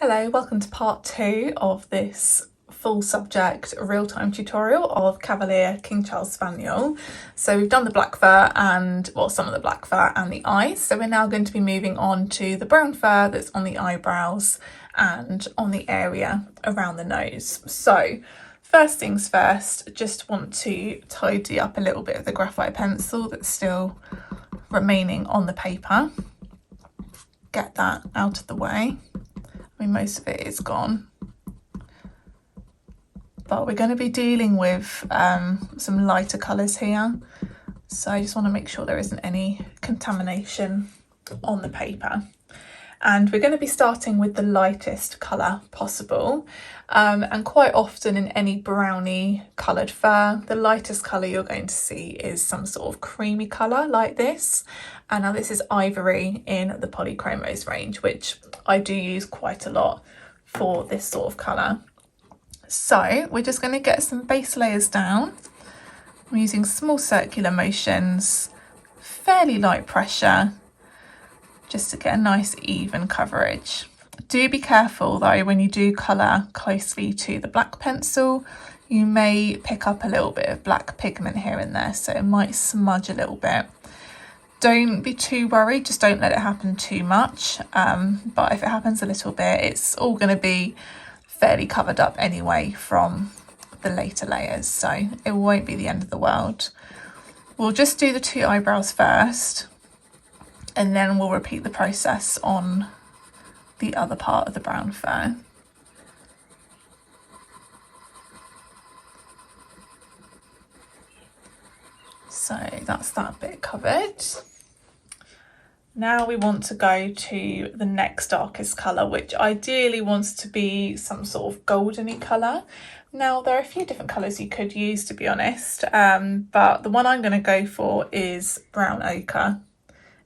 Hello, welcome to part 2 of this full subject real-time tutorial of Cavalier King Charles Spaniel. So we've done the black fur and, well, some of the black fur and the eyes. So we're now going to be moving on to the brown fur that's on the eyebrows and on the area around the nose. So first things first, just want to tidy up a little bit of the graphite pencil that's still remaining on the paper. Get that out of the way. I mean, most of it is gone, but we're going to be dealing with some lighter colours here, so I just want to make sure there isn't any contamination on the paper. And we're going to be starting with the lightest colour possible, and quite often in any browny coloured fur, the lightest colour you're going to see is some sort of creamy colour like this. And now this is Ivory in the POLYCHROMOS range, which I do use quite a lot for this sort of colour. So we're just going to get some base layers down. I'm using small circular motions, fairly light pressure, just to get a nice even coverage. Do be careful though, when you do colour closely to the black pencil, you may pick up a little bit of black pigment here and there, so it might smudge a little bit. Don't be too worried, just don't let it happen too much, but if it happens a little bit, it's all going to be fairly covered up anyway from the later layers, so it won't be the end of the world. We'll just do the two eyebrows first, and then we'll repeat the process on the other part of the brown fur. So that's that bit covered. Now we want to go to the next darkest colour, which ideally wants to be some sort of goldeny colour. Now there are a few different colours you could use, to be honest, but the one I'm going to go for is brown ochre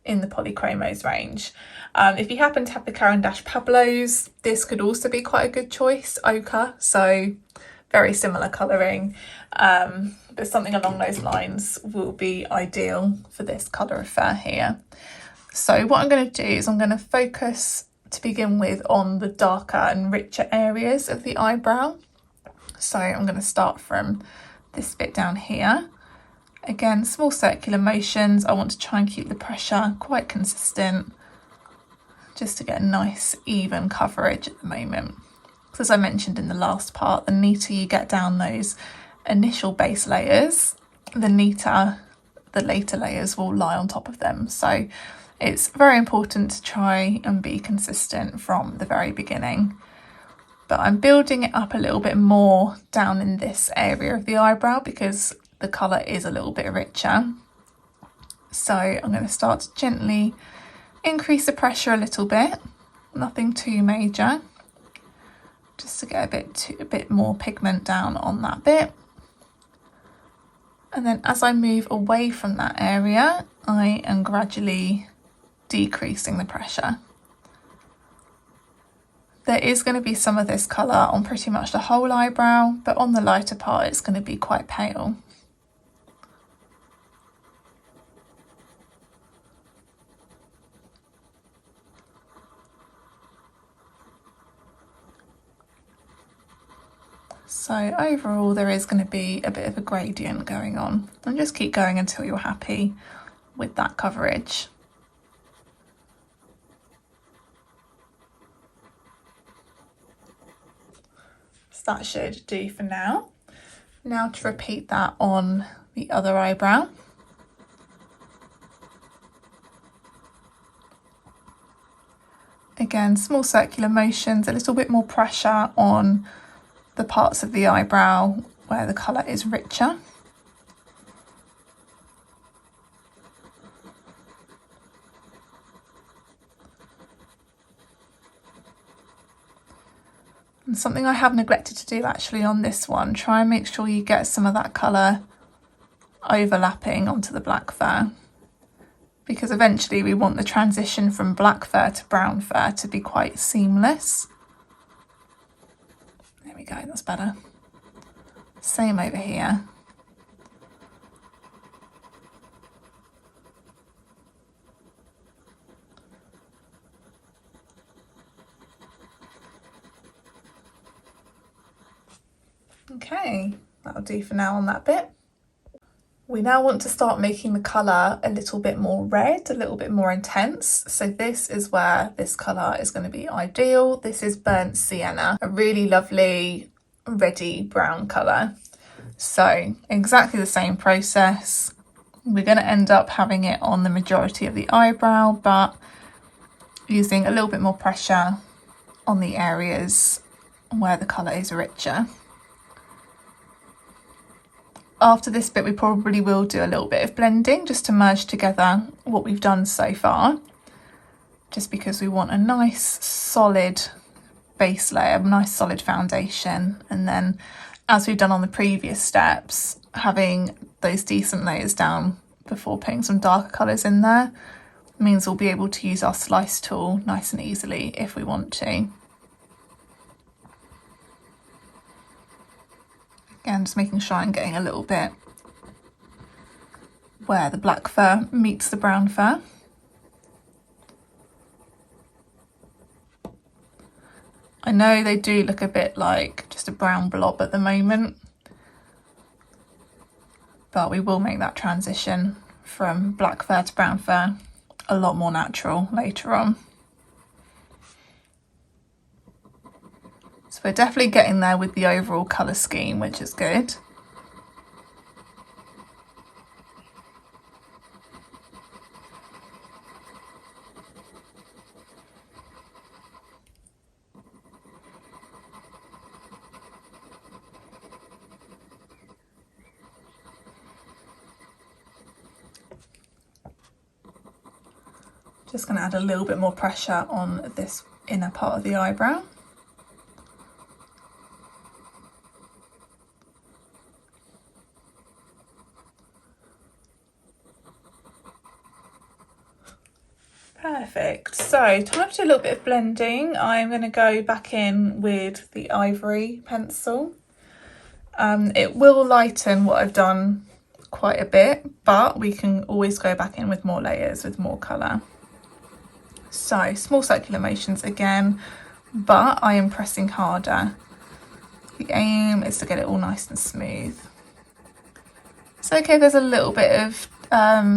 in the POLYCHROMOS range. If you happen to have the CARAN PABLOS, this could also be quite a good choice, ochre, so very similar colouring, but something along those lines will be ideal for this colour of fur here. So what I'm going to do is I'm going to focus to begin with on the darker and richer areas of the eyebrow. So I'm going to start from this bit down here. Again, small circular motions. I want to try and keep the pressure quite consistent, just to get a nice even coverage at the moment. Because as I mentioned in the last part, the neater you get down those initial base layers, the neater the later layers will lie on top of them. So it's very important to try and be consistent from the very beginning. But I'm building it up a little bit more down in this area of the eyebrow because the colour is a little bit richer. So I'm going to start to gently increase the pressure a little bit, nothing too major, just to get a bit more pigment down on that bit. And then as I move away from that area, I am gradually decreasing the pressure. There is going to be some of this colour on pretty much the whole eyebrow, but on the lighter part it's going to be quite pale. So overall there is going to be a bit of a gradient going on, and just keep going until you're happy with that coverage. So that should do for now. Now to repeat that on the other eyebrow. Again, small circular motions, a little bit more pressure on the parts of the eyebrow where the colour is richer. And something I have neglected to do actually on this one, try and make sure you get some of that colour overlapping onto the black fur, because eventually we want the transition from black fur to brown fur to be quite seamless. There we go, that's better. Same over here. Okay, that'll do for now on that bit. We now want to start making the colour a little bit more red, a little bit more intense. So this is where this colour is going to be ideal. This is burnt sienna, a really lovely reddy brown colour. So exactly the same process. We're going to end up having it on the majority of the eyebrow, but using a little bit more pressure on the areas where the colour is richer. After this bit, we probably will do a little bit of blending just to merge together what we've done so far, just because we want a nice solid base layer, a nice solid foundation, and then as we've done on the previous steps, having those decent layers down before putting some darker colours in there means we'll be able to use our slice tool nice and easily if we want to. Again, just making sure I'm getting a little bit where the black fur meets the brown fur. I know they do look a bit like just a brown blob at the moment, but we will make that transition from black fur to brown fur a lot more natural later on. So we're definitely getting there with the overall colour scheme, which is good. Just going to add a little bit more pressure on this inner part of the eyebrow. Perfect. So time to do a little bit of blending. I'm going to go back in with the Ivory pencil. It will lighten what I've done quite a bit, but we can always go back in with more layers, with more colour. So small circular motions again, but I am pressing harder. The aim is to get it all nice and smooth. It's okay if there's a little bit of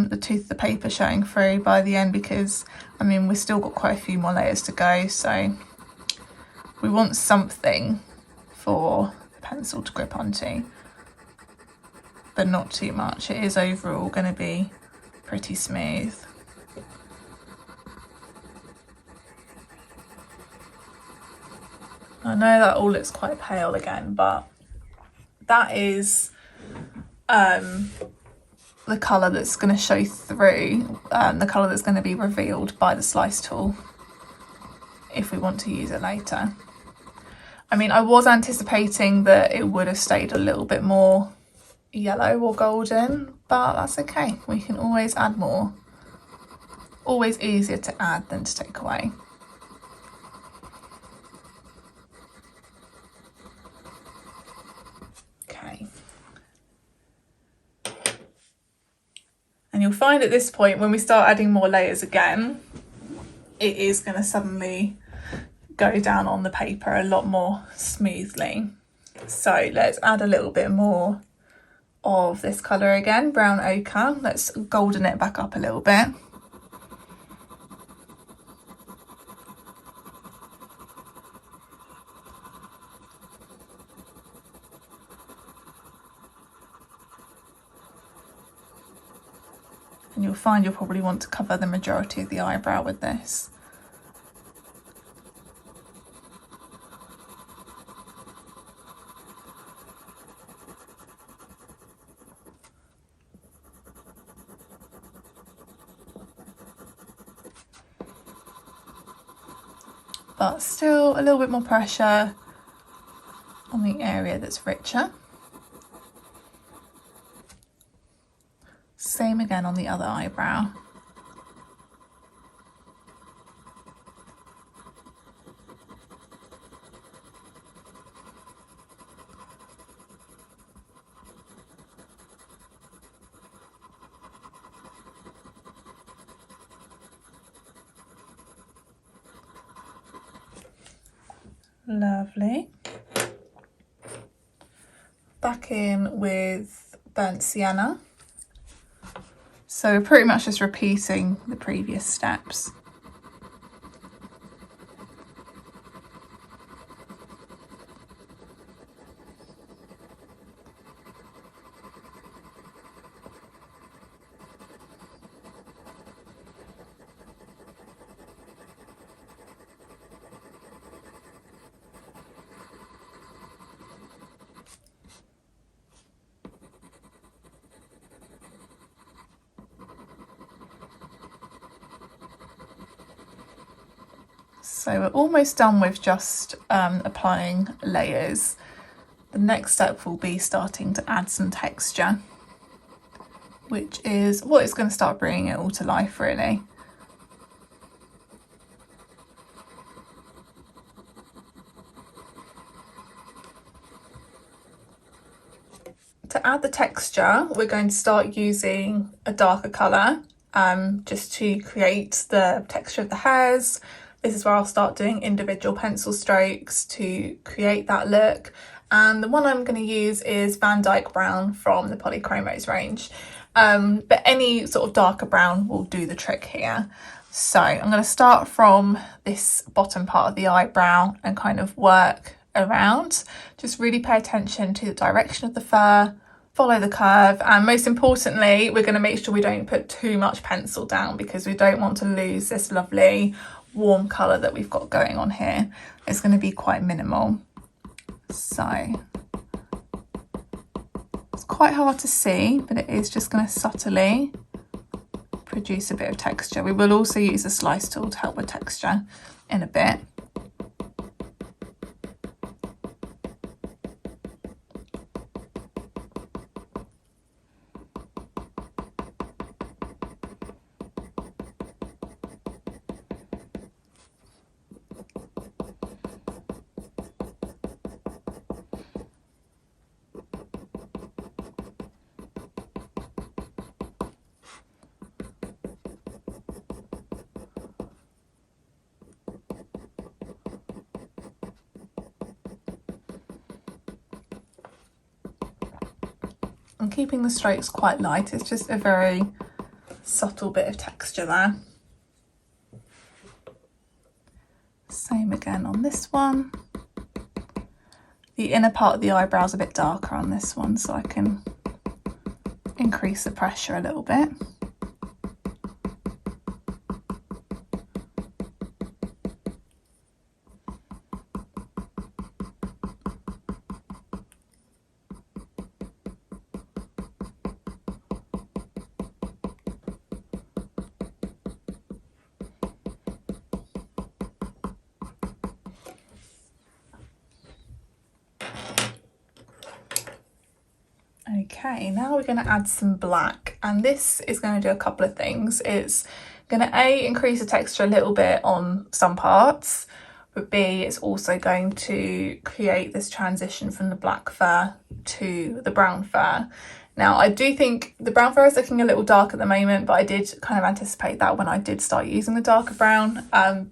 the tooth of the paper showing through by the end, because I mean we've still got quite a few more layers to go, so we want something for the pencil to grip onto, but not too much. It is overall going to be pretty smooth. I know that all looks quite pale again, but that is the colour that's going to show through, the colour that's going to be revealed by the slice tool if we want to use it later. I mean, I was anticipating that it would have stayed a little bit more yellow or golden, but that's okay. We can always add more. Always easier to add than to take away. Okay. And you'll find at this point, when we start adding more layers again, it is going to suddenly go down on the paper a lot more smoothly. So let's add a little bit more of this colour again, brown ochre. Let's golden it back up a little bit. And you'll find you'll probably want to cover the majority of the eyebrow with this. But still a little bit more pressure on the area that's richer. Same again on the other eyebrow. Lovely. back in with burnt sienna. So we're pretty much just repeating the previous steps. So we're almost done with just applying layers. The next step will be starting to add some texture, which is what is going to start bringing it all to life, really. To add the texture, we're going to start using a darker colour just to create the texture of the hairs. This is where I'll start doing individual pencil strokes to create that look. And the one I'm going to use is Van-dyck brown from the POLYCHROMOS range. But any sort of darker brown will do the trick here. So I'm going to start from this bottom part of the eyebrow and kind of work around. Just really pay attention to the direction of the fur, follow the curve, and most importantly, we're going to make sure we don't put too much pencil down because we don't want to lose this lovely warm colour that we've got going on here. It's going to be quite minimal. So it's quite hard to see, but it is just going to subtly produce a bit of texture. We will also use a slice tool to help with texture in a bit. I'm keeping the strokes quite light, it's just a very subtle bit of texture there. Same again on this one. The inner part of the eyebrow is a bit darker on this one, so I can increase the pressure a little bit. Okay, now we're going to add some black, and this is going to do a couple of things. It's going to increase the texture a little bit on some parts, but B, it's also going to create this transition from the black fur to the brown fur. Now, I do think the brown fur is looking a little dark at the moment, but I did kind of anticipate that when I did start using the darker brown.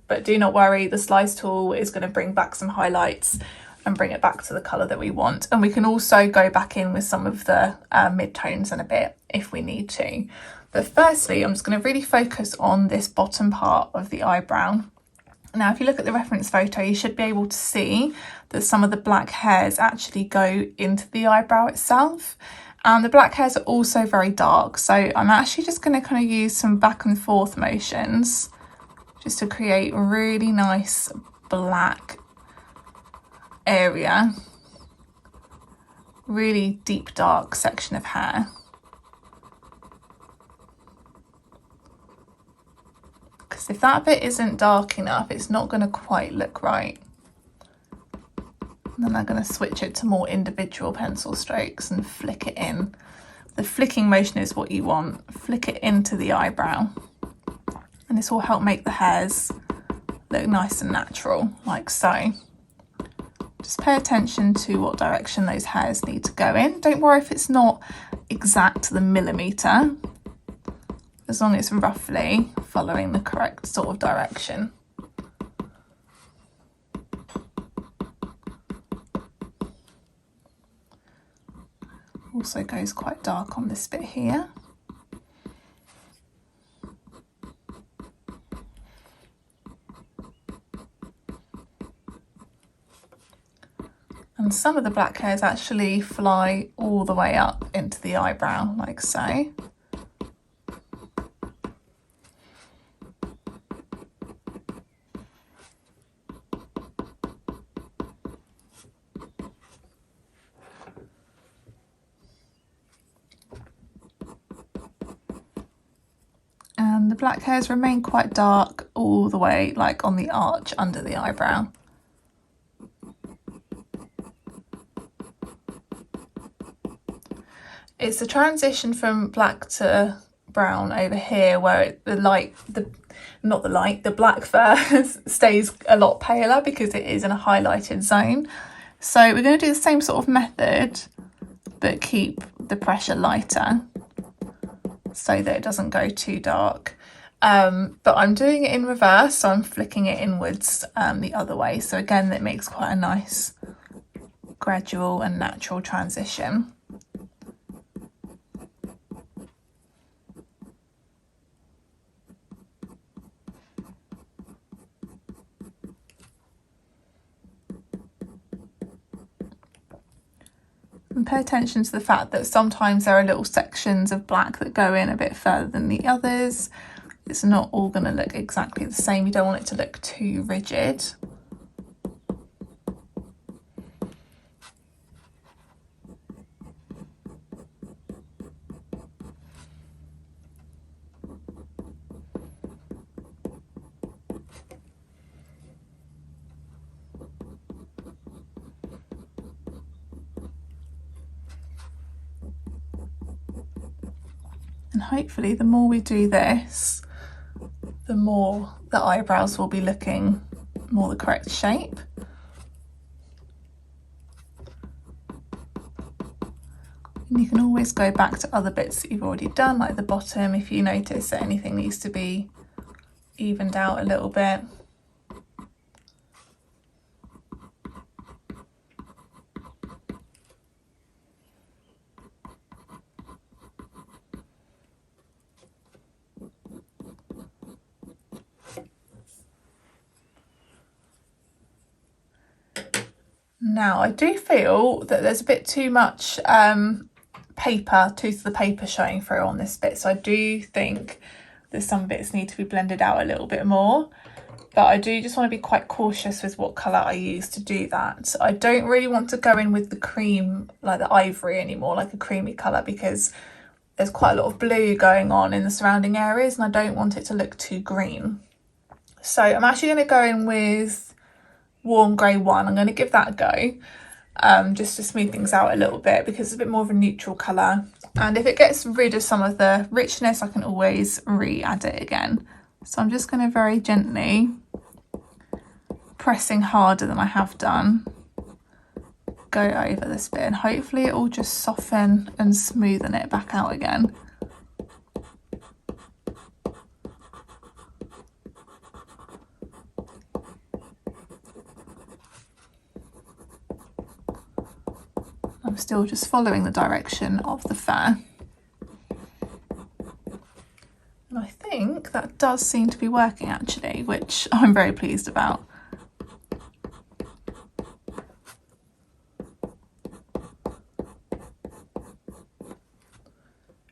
But do not worry, the slice tool is going to bring back some highlights and bring it back to the colour that we want. And we can also go back in with some of the mid-tones in a bit if we need to. But firstly, I'm just going to really focus on this bottom part of the eyebrow. Now, if you look at the reference photo, you should be able to see that some of the black hairs actually go into the eyebrow itself. And the black hairs are also very dark. So I'm actually just going to kind of use some back and forth motions just to create a really nice black area, really deep dark section of hair. Because if that bit isn't dark enough, it's not going to quite look right. And then I'm going to switch it to more individual pencil strokes and flick it in. The flicking motion is what you want. Flick it into the eyebrow. And this will help make the hairs look nice and natural, like so. Just pay attention to what direction those hairs need to go in. Don't worry if it's not exact to the millimetre, as long as it's roughly following the correct sort of direction. Also goes quite dark on this bit here. And some of the black hairs actually fly all the way up into the eyebrow, like so. And the black hairs remain quite dark all the way, like on the arch under the eyebrow. It's the transition from black to brown over here where the black fur stays a lot paler because it is in a highlighted zone. So we're going to do the same sort of method but keep the pressure lighter so that it doesn't go too dark. But I'm doing it in reverse, so I'm flicking it inwards the other way. So again, that makes quite a nice gradual and natural transition. And pay attention to the fact that sometimes there are little sections of black that go in a bit further than the others. It's not all going to look exactly the same. You don't want it to look too rigid. And hopefully the more we do this, the more the eyebrows will be looking more the correct shape. And you can always go back to other bits that you've already done, like the bottom, if you notice that anything needs to be evened out a little bit. Now I do feel that there's a bit too much tooth of the paper showing through on this bit, so I do think that some bits need to be blended out a little bit more, but I do just want to be quite cautious with what colour I use to do that. I don't really want to go in with the cream, like the ivory anymore, like a creamy colour, because there's quite a lot of blue going on in the surrounding areas and I don't want it to look too green. So I'm actually going to go in with warm grey 1. I'm going to give that a go, just to smooth things out a little bit because it's a bit more of a neutral colour. And if it gets rid of some of the richness, I can always re-add it again. So I'm just going to very gently, pressing harder than I have done, go over this bit and hopefully it will just soften and smoothen it back out again. I'm still just following the direction of the fur. And I think that does seem to be working actually, which I'm very pleased about.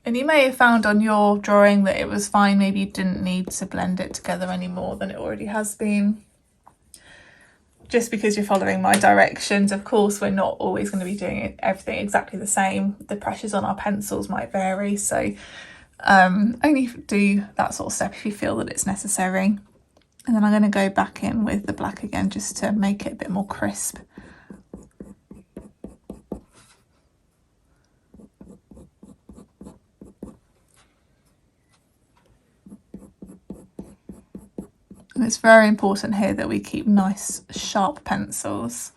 And you may have found on your drawing that it was fine, maybe you didn't need to blend it together any more than it already has been. Just because you're following my directions, of course we're not always going to be doing everything exactly the same. The pressures on our pencils might vary, so only do that sort of step if you feel that it's necessary. And then I'm going to go back in with the black again just to make it a bit more crisp. And it's very important here that we keep nice sharp pencils.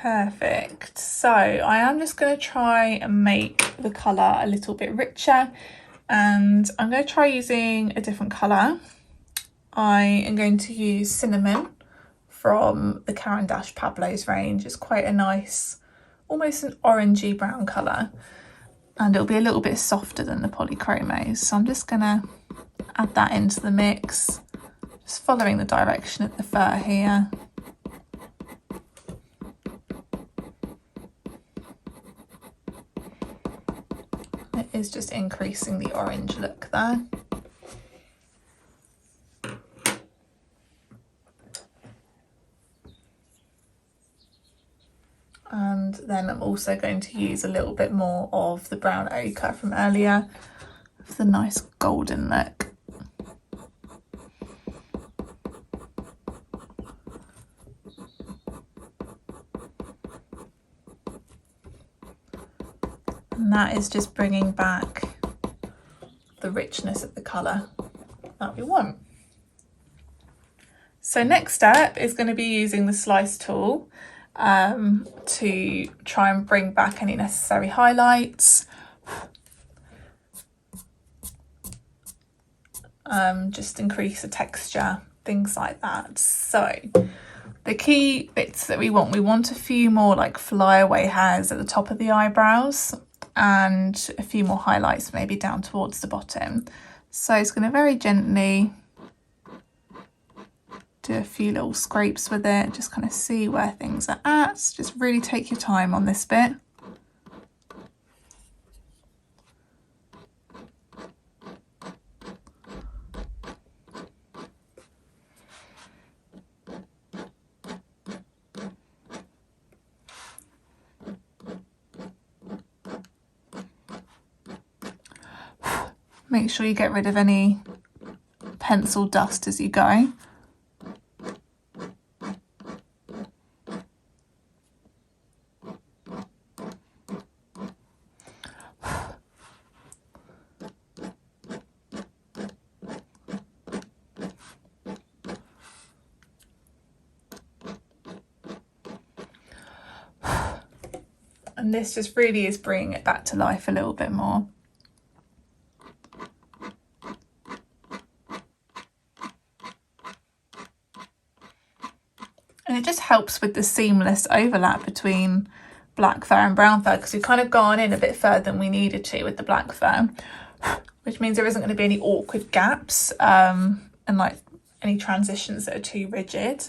Perfect. So I am just going to try and make the colour a little bit richer, and I'm going to try using a different colour. I am going to use Cinnamon from the CARAN PABLOS range. It's quite a nice, almost an orangey brown colour, and it'll be a little bit softer than the POLYCHROMOS. So I'm just going to add that into the mix, just following the direction of the fur here. It is just increasing the orange look there. And then I'm also going to use a little bit more of the brown ochre from earlier for the nice golden look. And that is just bringing back the richness of the colour that we want. So next step is going to be using the slice tool to try and bring back any necessary highlights. Just increase the texture, things like that. So the key bits that we want a few more like flyaway hairs at the top of the eyebrows, and a few more highlights maybe down towards the bottom. So it's going to very gently do a few little scrapes with it, just kind of see where things are at. Just really take your time on this bit. Make sure you get rid of any pencil dust as you go. And this just really is bringing it back to life a little bit more. And it just helps with the seamless overlap between black fur and brown fur, because we've kind of gone in a bit further than we needed to with the black fur, which means there isn't going to be any awkward gaps and like any transitions that are too rigid.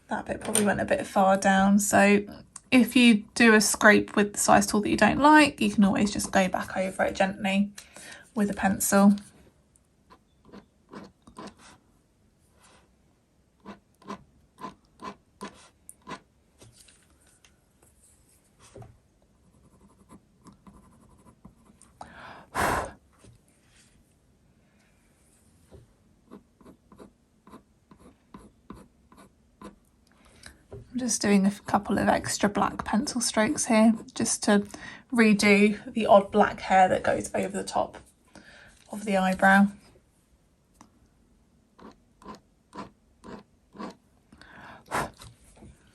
That bit probably went a bit far down, so if you do a scrape with the slice tool that you don't like, you can always just go back over it gently with a pencil. I'm just doing a couple of extra black pencil strokes here, just to redo the odd black hair that goes over the top of the eyebrow.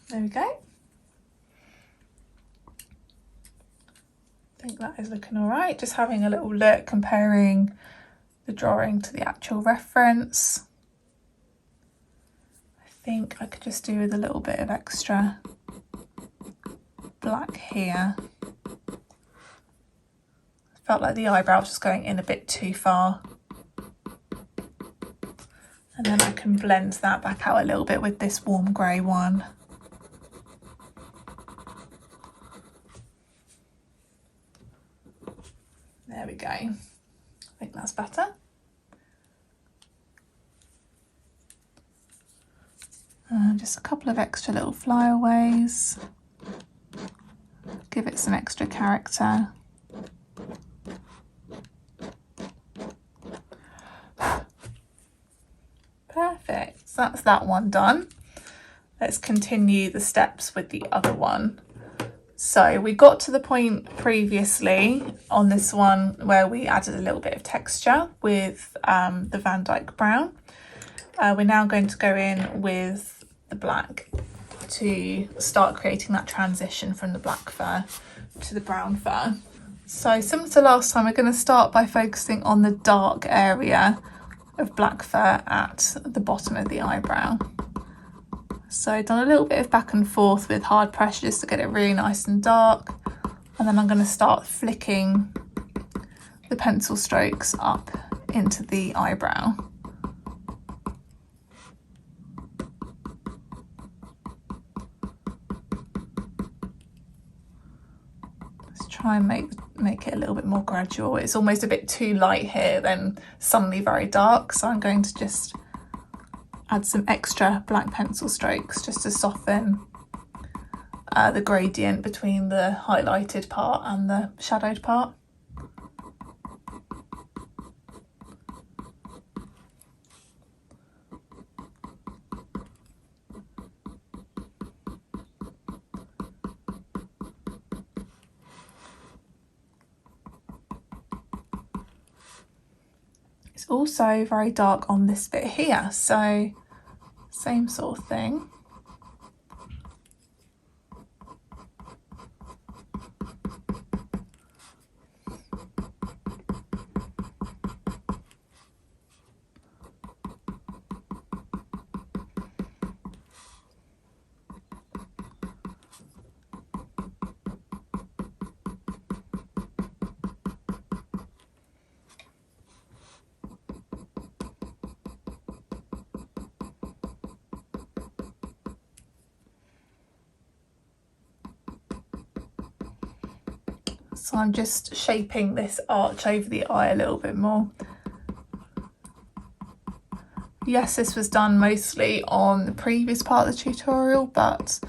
There we go. I think that is looking all right. Just having a little look, comparing the drawing to the actual reference. I think I could just do with a little bit of extra black here. Felt like the eyebrow was just going in a bit too far. And then I can blend that back out a little bit with this warm grey one. There we go. I think that's better. Just a couple of extra little flyaways. Give it some extra character. Perfect. So that's that one done. Let's continue the steps with the other one. So we got to the point previously on this one where we added a little bit of texture with the Van-dyck brown. We're now going to go in with the black to start creating that transition from the black fur to the brown fur. So similar to last time, we're going to start by focusing on the dark area of black fur at the bottom of the eyebrow. So I've done a little bit of back and forth with hard pressure just to get it really nice and dark. And then I'm going to start flicking the pencil strokes up into the eyebrow. Let's try and make it a little bit more gradual. It's almost a bit too light here, then suddenly very dark. So I'm going to just add some extra black pencil strokes just to soften the gradient between the highlighted part and the shadowed part. It's also very dark on this bit here, so same sort of thing. So I'm just shaping this arch over the eye a little bit more. Yes, this was done mostly on the previous part of the tutorial, but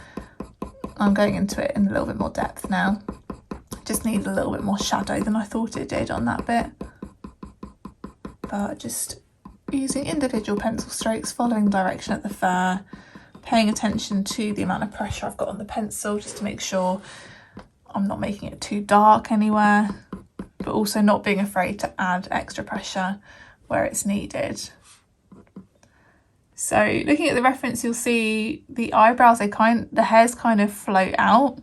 I'm going into it in a little bit more depth now. Just needed a little bit more shadow than I thought it did on that bit. But just using individual pencil strokes, following the direction of the fur, paying attention to the amount of pressure I've got on the pencil just to make sure I'm not making it too dark anywhere, but also not being afraid to add extra pressure where it's needed. So looking at the reference, you'll see the eyebrows, the hairs kind of float out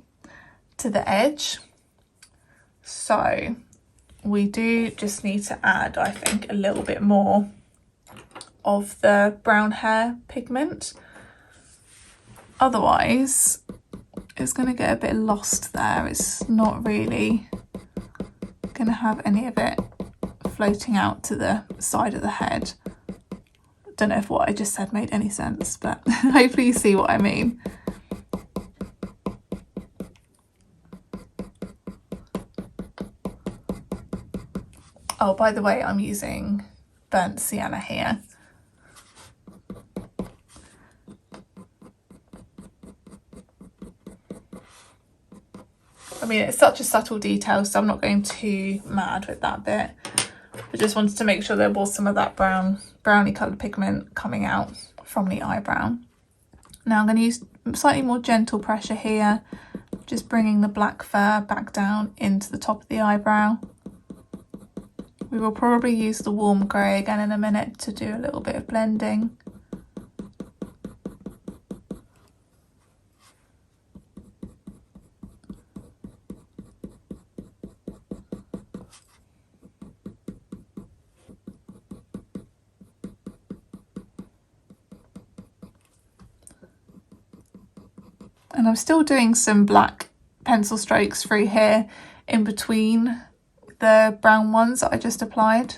to the edge. So we do just need to add, I think, a little bit more of the brown hair pigment. Otherwise, it's going to get a bit lost there. It's not really going to have any of it floating out to the side of the head. Don't know if what I just said made any sense, but hopefully you see what I mean. Oh, by the way, I'm using burnt sienna here. I mean, it's such a subtle detail, so I'm not going too mad with that bit. I just wanted to make sure there was some of that browny coloured pigment coming out from the eyebrow. Now I'm going to use slightly more gentle pressure here, just bringing the black fur back down into the top of the eyebrow. We will probably use the warm grey again in a minute to do a little bit of blending. And I'm still doing some black pencil strokes through here in between the brown ones that I just applied.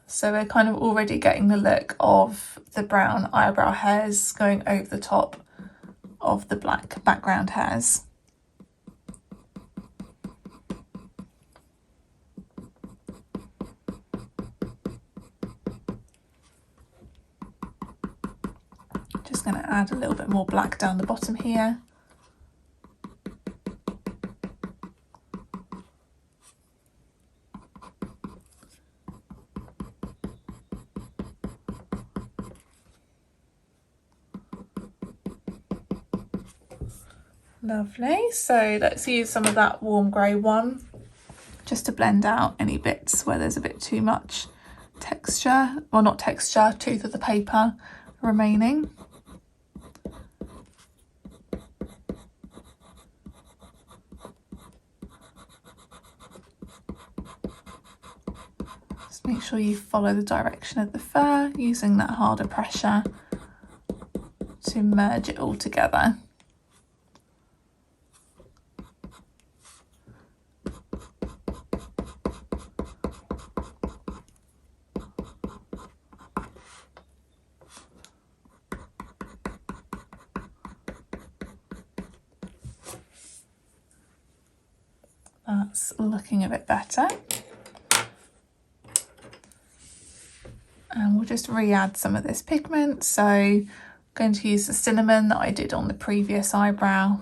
So we're kind of already getting the look of the brown eyebrow hairs going over the top of the black background hairs. Just going to add a little bit more black down the bottom here. Lovely. So let's use some of that warm grey one just to blend out any bits where there's a bit too much texture, well not texture, tooth of the paper remaining. Just make sure you follow the direction of the fur using that harder pressure to merge it all together. That's looking a bit better. And we'll just re-add some of this pigment. So I'm going to use the cinnamon that I did on the previous eyebrow,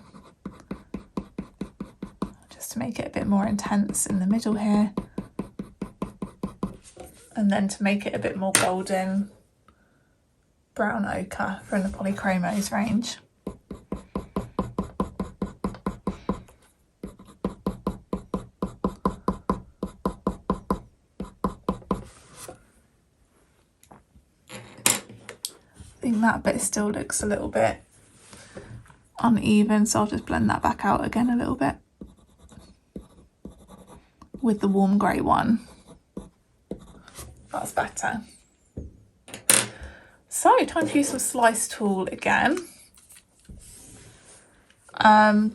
just to make it a bit more intense in the middle here. And then to make it a bit more golden, brown ochre from the POLYCHROMOS range. I think that bit still looks a little bit uneven, so I'll just blend that back out again a little bit with the warm grey one. That's better. So time to use some slice tool again.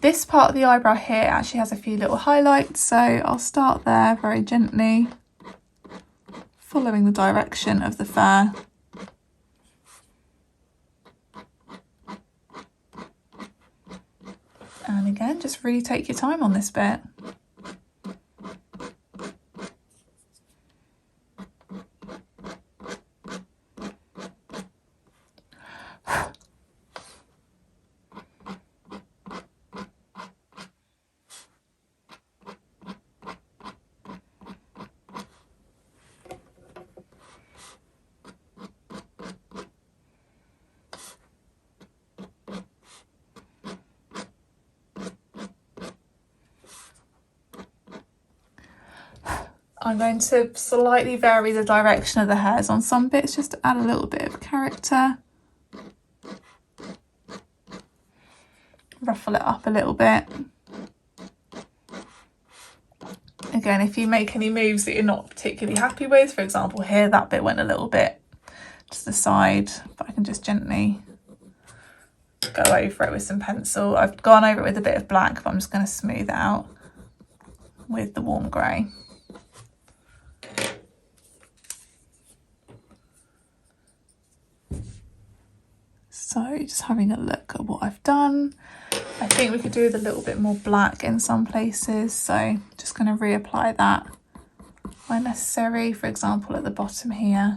This part of the eyebrow here actually has a few little highlights, so I'll start there very gently, following the direction of the fur. And again, just really take your time on this bit. I'm going to slightly vary the direction of the hairs on some bits just to add a little bit of character. Ruffle it up a little bit. Again, if you make any moves that you're not particularly happy with, for example here, that bit went a little bit to the side, but I can just gently go over it with some pencil. I've gone over it with a bit of black, but I'm just going to smooth it out with the warm grey. So just having a look at what I've done. I think we could do with a little bit more black in some places. So just going to reapply that where necessary, for example, at the bottom here.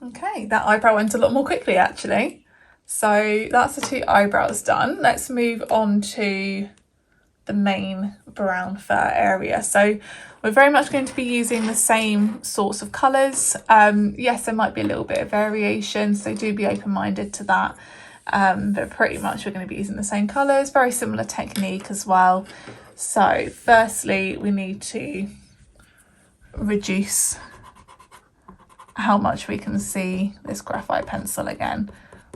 Okay, that eyebrow went a lot more quickly actually. So that's the two eyebrows done. Let's move on to the main brown fur area. So we're very much going to be using the same sorts of colours. Yes, there might be a little bit of variation, so do be open-minded to that. But pretty much we're going to be using the same colours, very similar technique as well. So firstly, we need to reduce how much we can see this graphite pencil again.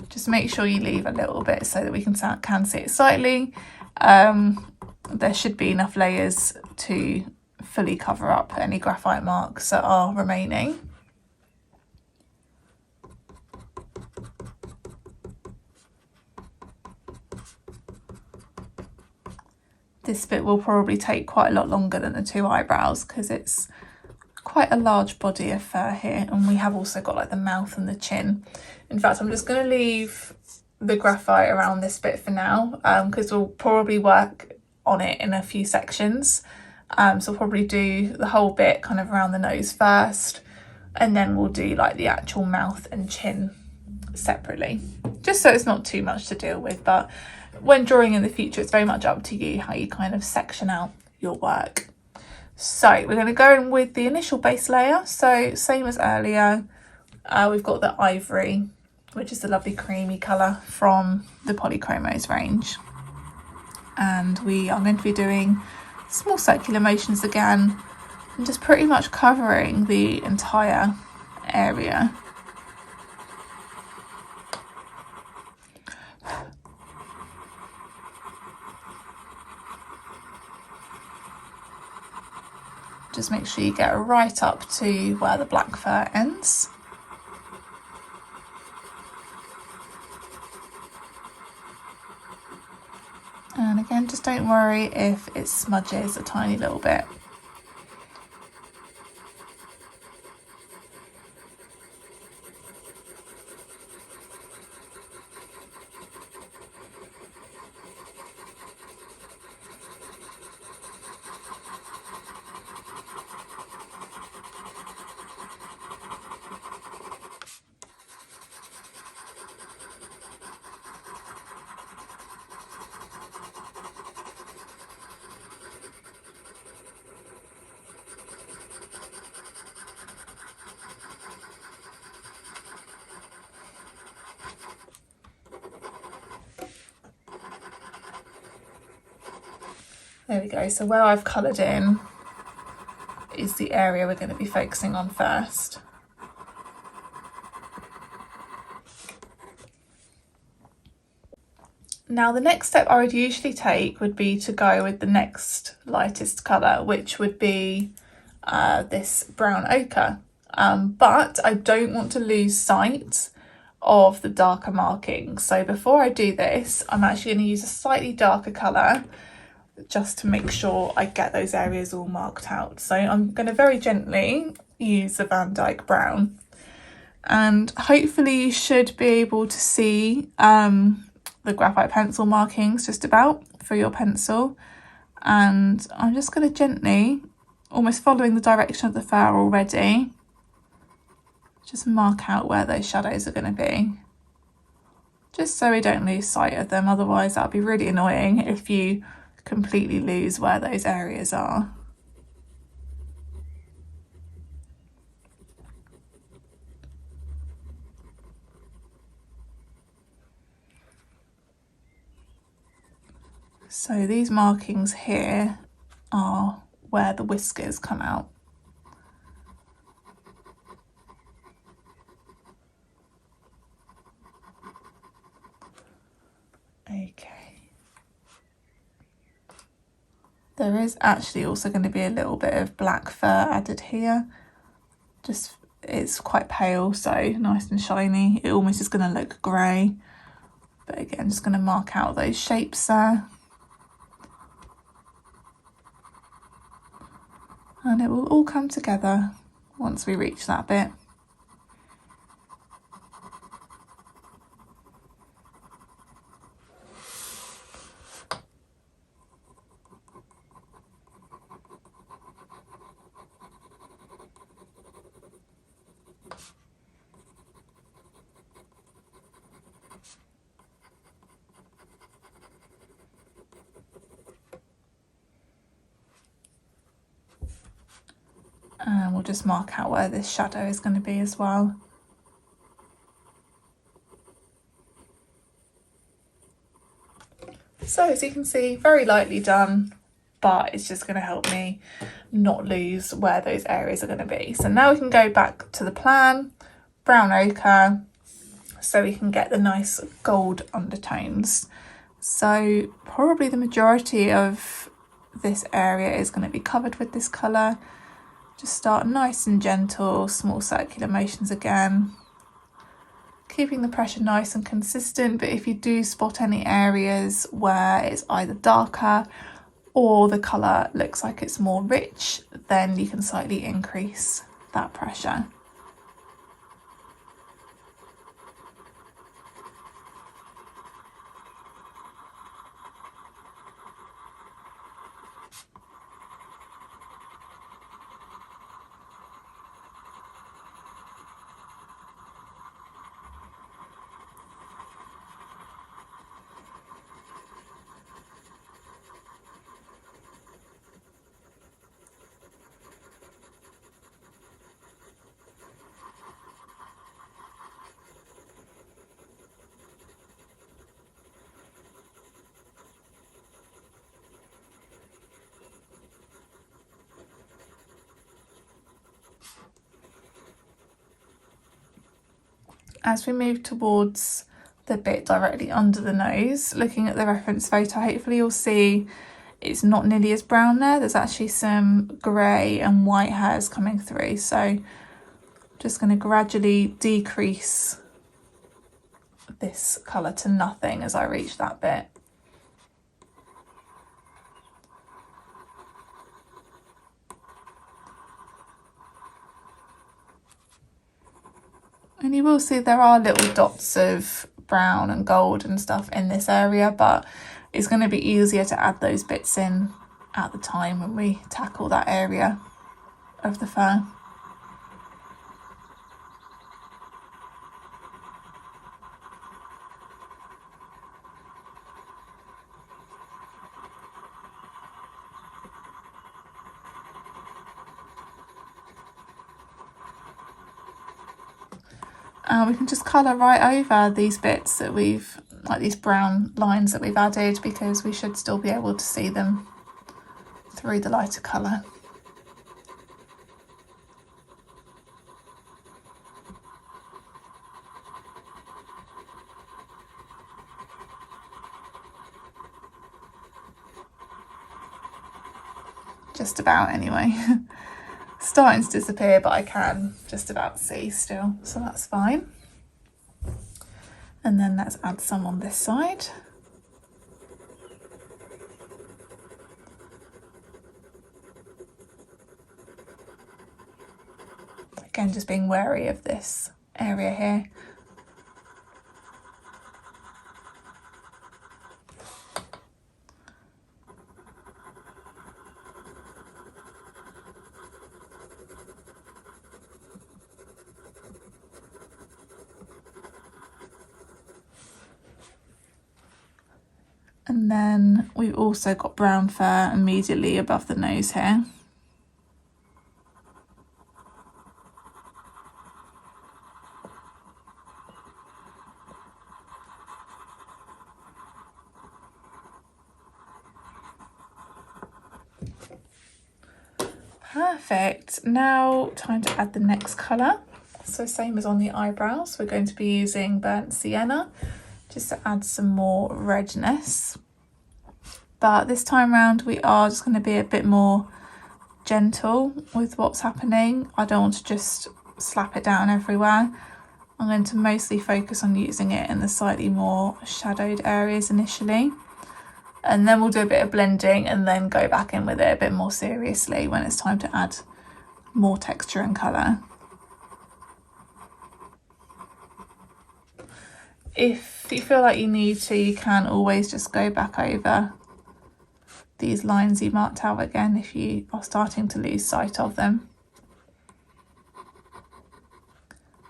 Just make sure you leave a little bit so that we can see it slightly. There should be enough layers to fully cover up any graphite marks that are remaining. This bit will probably take quite a lot longer than the two eyebrows because it's quite a large body of fur here, and we have also got like the mouth and the chin. In fact, I'm just going to leave the graphite around this bit for now because we'll probably work on it in a few sections. So we'll probably do the whole bit kind of around the nose first, and then we'll do like the actual mouth and chin separately, just so it's not too much to deal with. But when drawing in the future, it's very much up to you how you kind of section out your work. So we're going to go in with the initial base layer. So same as earlier, we've got the Ivory, which is the lovely creamy colour from the POLYCHROMOS range. And we are going to be doing small circular motions again and just pretty much covering the entire area. Just make sure you get right up to where the black fur ends. And again, just don't worry if it smudges a tiny little bit. There we go, so where I've coloured in is the area we're going to be focusing on first. Now the next step I would usually take would be to go with the next lightest colour, which would be this brown ochre. But I don't want to lose sight of the darker markings. So before I do this, I'm actually going to use a slightly darker colour just to make sure I get those areas all marked out. So I'm going to very gently use the Van-dyck brown, and hopefully you should be able to see the graphite pencil markings just about for your pencil. And I'm just going to gently, almost following the direction of the fur already, just mark out where those shadows are going to be, just so we don't lose sight of them. Otherwise that'd be really annoying if you completely lose where those areas are. So these markings here are where the whiskers come out. Okay. There is actually also going to be a little bit of black fur added here. Just, it's quite pale, so nice and shiny. It almost is going to look grey. But again, just going to mark out those shapes there. And it will all come together once we reach that bit. And we'll just mark out where this shadow is going to be as well. So as you can see, very lightly done, but it's just going to help me not lose where those areas are going to be. So now we can go back to the plan, brown ochre, so we can get the nice gold undertones. So probably the majority of this area is going to be covered with this colour. Just start nice and gentle, small circular motions again, keeping the pressure nice and consistent. But if you do spot any areas where it's either darker or the colour looks like it's more rich, then you can slightly increase that pressure. as we move towards the bit directly under the nose, looking at the reference photo, hopefully you'll see it's not nearly as brown there. There's actually some grey and white hairs coming through. So I'm just going to gradually decrease this colour to nothing as I reach that bit. And you will see there are little dots of brown and gold and stuff in this area, but it's going to be easier to add those bits in at the time when we tackle that area of the fur. We can just colour right over these bits that we've, like these brown lines that we've added, because we should still be able to see them through the lighter colour. Just about anyway. Starting to disappear, but I can just about see still, so that's fine. And then let's add some on this side. Again, just being wary of this area here. And then we've also got brown fur immediately above the nose here. Perfect. Now time to add the next colour. So same as on the eyebrows, we're going to be using burnt sienna just to add some more redness. But this time round we are just going to be a bit more gentle with what's happening. I don't want to just slap it down everywhere. I'm going to mostly focus on using it in the slightly more shadowed areas initially. And then we'll do a bit of blending and then go back in with it a bit more seriously when it's time to add more texture and colour. If you feel like you need to, you can always just go back over these lines you marked out again if you are starting to lose sight of them.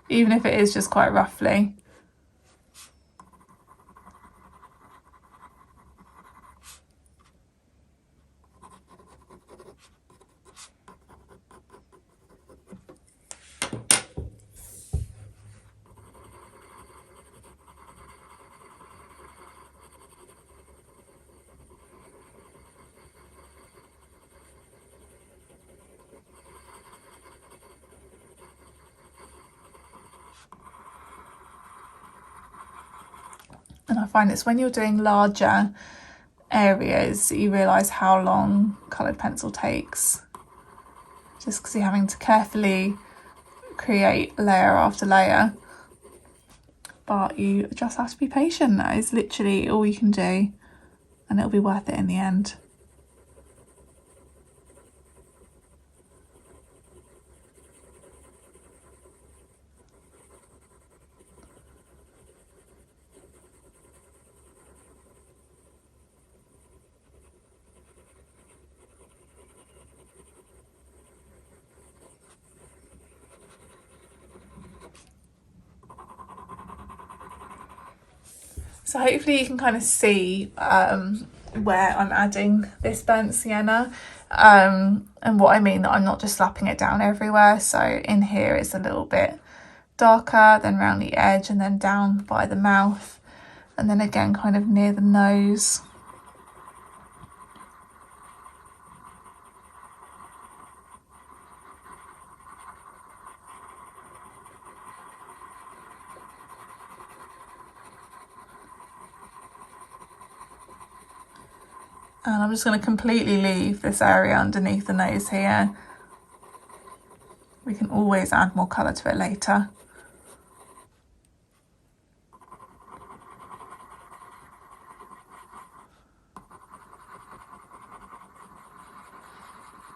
Even if it is just quite roughly. And I find it's when you're doing larger areas that you realise how long coloured pencil takes. Just because you're having to carefully create layer after layer. But you just have to be patient. That is literally all you can do. And it'll be worth it in the end. So hopefully you can kind of see where I'm adding this burnt sienna and what I mean, that I'm not just slapping it down everywhere. So in here it's a little bit darker, then around the edge and then down by the mouth, and then again kind of near the nose. And I'm just going to completely leave this area underneath the nose here. We can always add more colour to it later.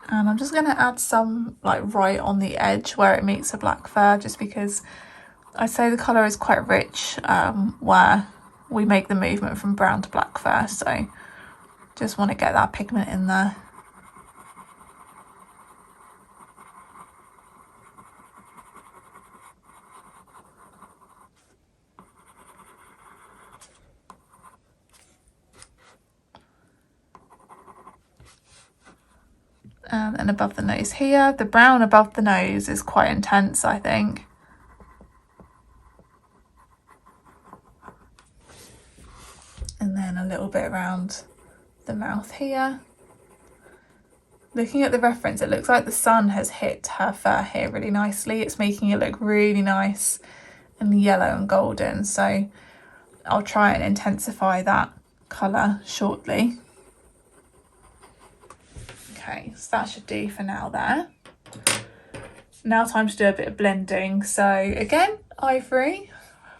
And I'm just going to add some like right on the edge where it meets the black fur, just because I say the colour is quite rich where we make the movement from brown to black fur, so just want to get that pigment in there. And above the nose here, the brown above the nose is quite intense, I think. And then a little bit around the mouth here. Looking at the reference, it looks like the sun has hit her fur here really nicely. It's making it look really nice and yellow and golden, so I'll try and intensify that colour shortly. Okay, so that should do for now there. Now time to do a bit of blending. So again, Ivory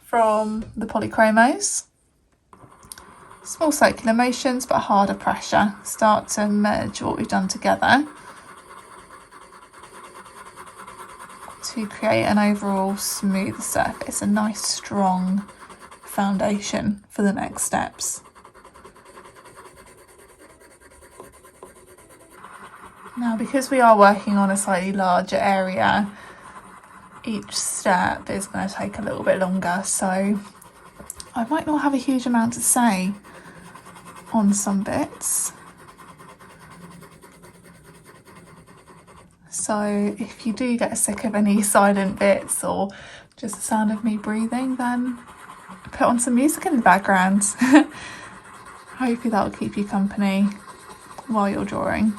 from the POLYCHROMOS. Small circular motions but harder pressure. Start to merge what we've done together to create an overall smooth surface, a nice strong foundation for the next steps. Now, because we are working on a slightly larger area, each step is going to take a little bit longer, so I might not have a huge amount to say on some bits. So if you do get sick of any silent bits or just the sound of me breathing, then put on some music in the background. Hopefully that'll keep you company while you're drawing.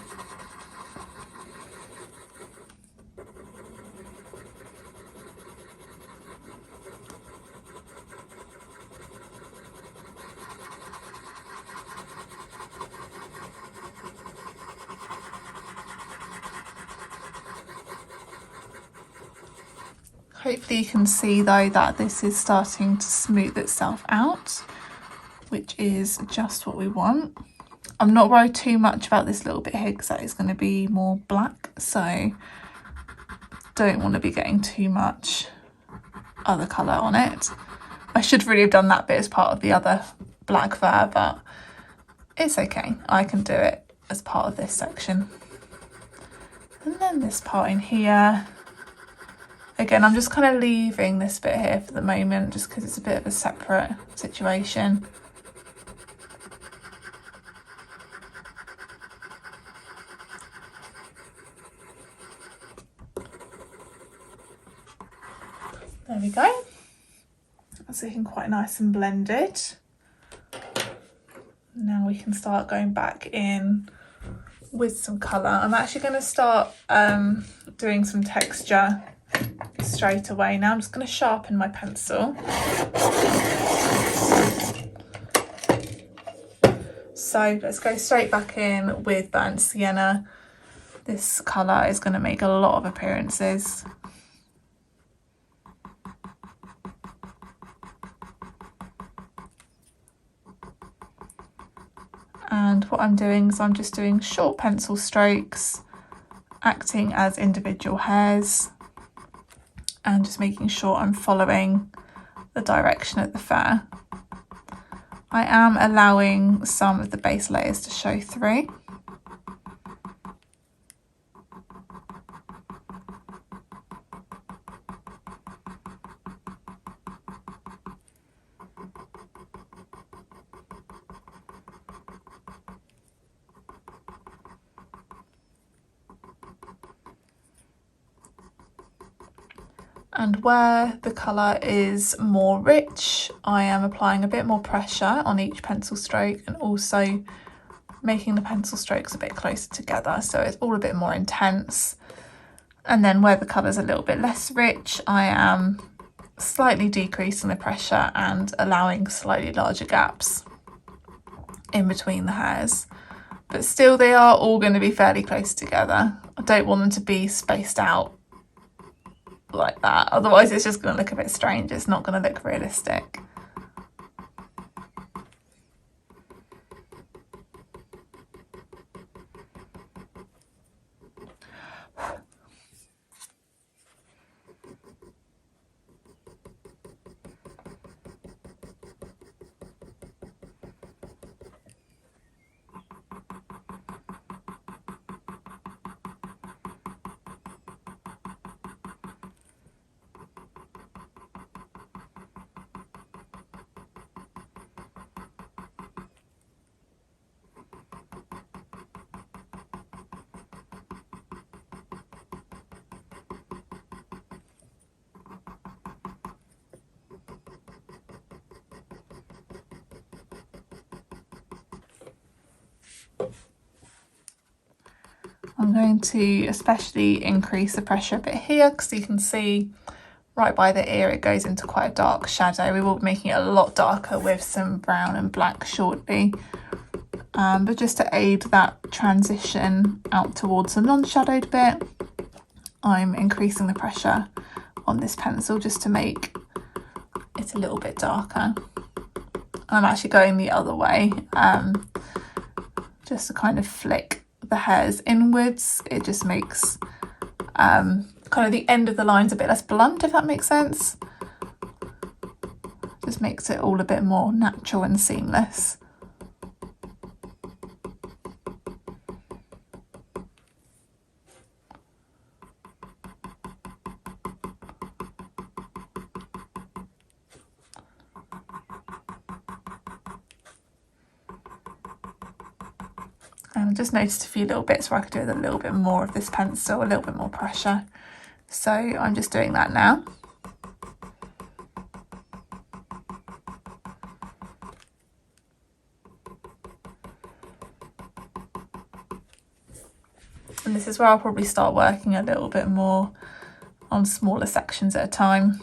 Hopefully you can see though that this is starting to smooth itself out, which is just what we want. I'm not worried too much about this little bit here because that is going to be more black, so don't want to be getting too much other colour on it. I should really have done that bit as part of the other black fur, but it's okay. I can do it as part of this section. And then this part in here. Again, I'm just kind of leaving this bit here for the moment just because it's a bit of a separate situation. There we go. That's looking quite nice and blended. Now we can start going back in with some colour. I'm actually going to start doing some texture straight away. Now I'm just going to sharpen my pencil. So let's go straight back in with burnt sienna. This colour is going to make a lot of appearances. And what I'm doing is I'm just doing short pencil strokes, acting as individual hairs, and just making sure I'm following the direction of the fur. I am allowing some of the base layers to show through. And where the colour is more rich, I am applying a bit more pressure on each pencil stroke and also making the pencil strokes a bit closer together so it's all a bit more intense. And then where the colour's a little bit less rich, I am slightly decreasing the pressure and allowing slightly larger gaps in between the hairs. but still they are all going to be fairly close together. I don't want them to be spaced out like that, otherwise it's just going to look a bit strange. It's not going to look realistic. I'm going to especially increase the pressure a bit here because you can see right by the ear it goes into quite a dark shadow. We will be making it a lot darker with some brown and black shortly, but just to aid that transition out towards the non-shadowed bit, I'm increasing the pressure on this pencil just to make it a little bit darker. I'm actually going the other way, just to kind of flick the hairs inwards. It just makes kind of the end of the lines a bit less blunt, if that makes sense. Just makes it all a bit more natural and seamless. And I just noticed a few little bits where I could do with a little bit more of this pencil, a little bit more pressure. So I'm just doing that now. And this is where I'll probably start working a little bit more on smaller sections at a time.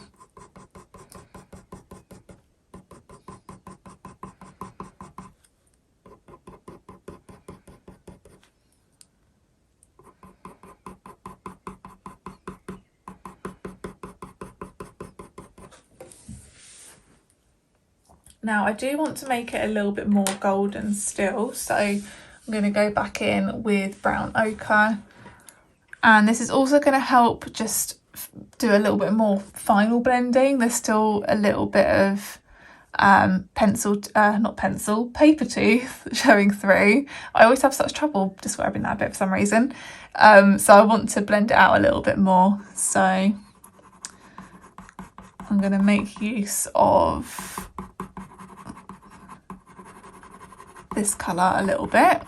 Now I do want to make it a little bit more golden still, so I'm going to go back in with brown ochre, and this is also going to help just do a little bit more final blending. There's still a little bit of paper tooth showing through. I always have such trouble describing that bit for some reason, so I want to blend it out a little bit more. So I'm going to make use of this colour a little bit.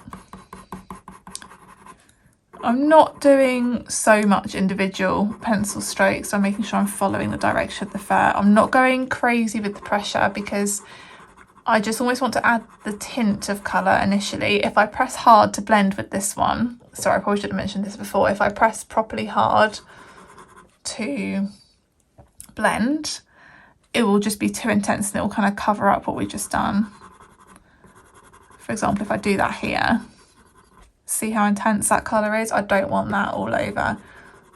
I'm not doing so much individual pencil strokes. I'm making sure I'm following the direction of the fur. I'm not going crazy with the pressure because I just always want to add the tint of colour initially. If I press hard to blend with this one, sorry, I probably should have mentioned this before, if I press properly hard to blend, it will just be too intense and it will kind of cover up what we've just done. For example, if I do that here, see how intense that colour is? I don't want that all over.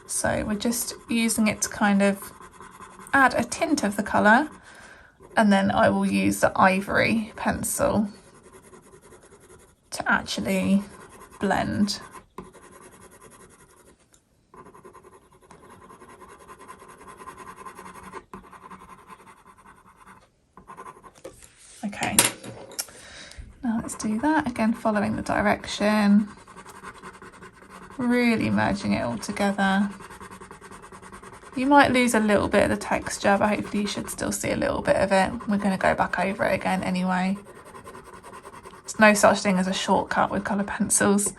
So we're just using it to kind of add a tint of the colour, and then I will use the Ivory pencil to actually blend. Okay. Now let's do that again, following the direction, really merging it all together. You might lose a little bit of the texture, but hopefully you should still see a little bit of it. We're going to go back over it again anyway. There's no such thing as a shortcut with colour pencils.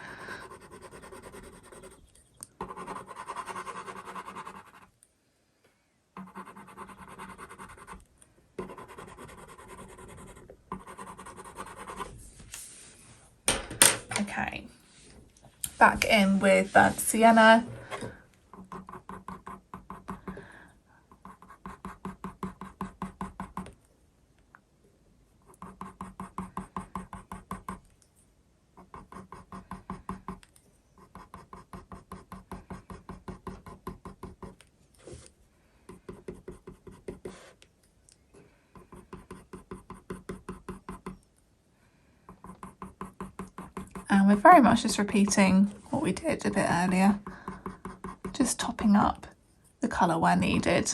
Okay, back in with that sienna. And we're very much just repeating what we did a bit earlier, just topping up the colour where needed.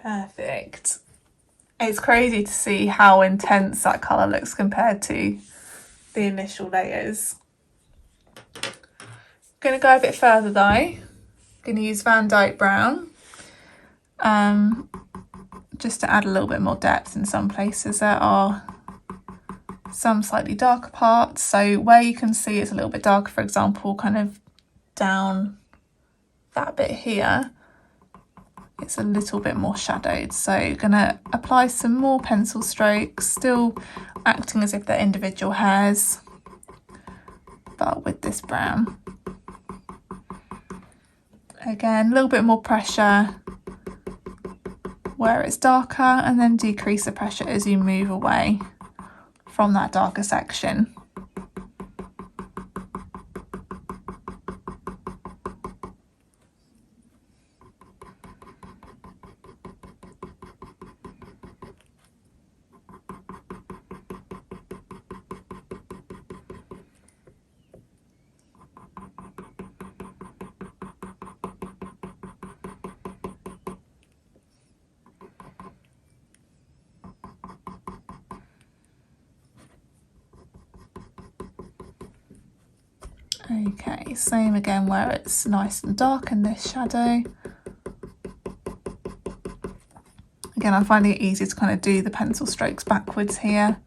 Perfect. It's crazy to see how intense that colour looks compared to the initial layers. I'm going to go a bit further though. I'm going to use Van-dyck brown, just to add a little bit more depth in some places. There are some slightly darker parts, so where you can see it's a little bit darker, for example, kind of down that bit here, it's a little bit more shadowed. So you're going to apply some more pencil strokes, still acting as if they're individual hairs, but with this brown. Again, a little bit more pressure where it's darker, and then decrease the pressure as you move away from that darker section. Okay, same again where it's nice and dark in this shadow. Again, I'm finding it easy to kind of do the pencil strokes backwards here.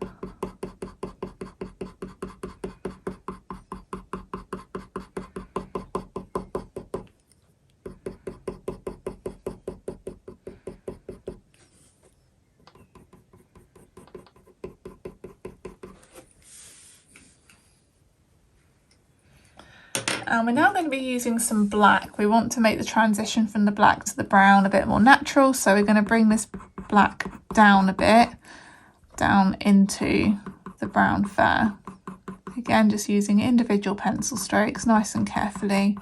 And we're now going to be using some black. We want to make the transition from the black to the brown a bit more natural. So we're going to bring this black down a bit, down into the brown fur. Again, just using individual pencil strokes, nice and carefully.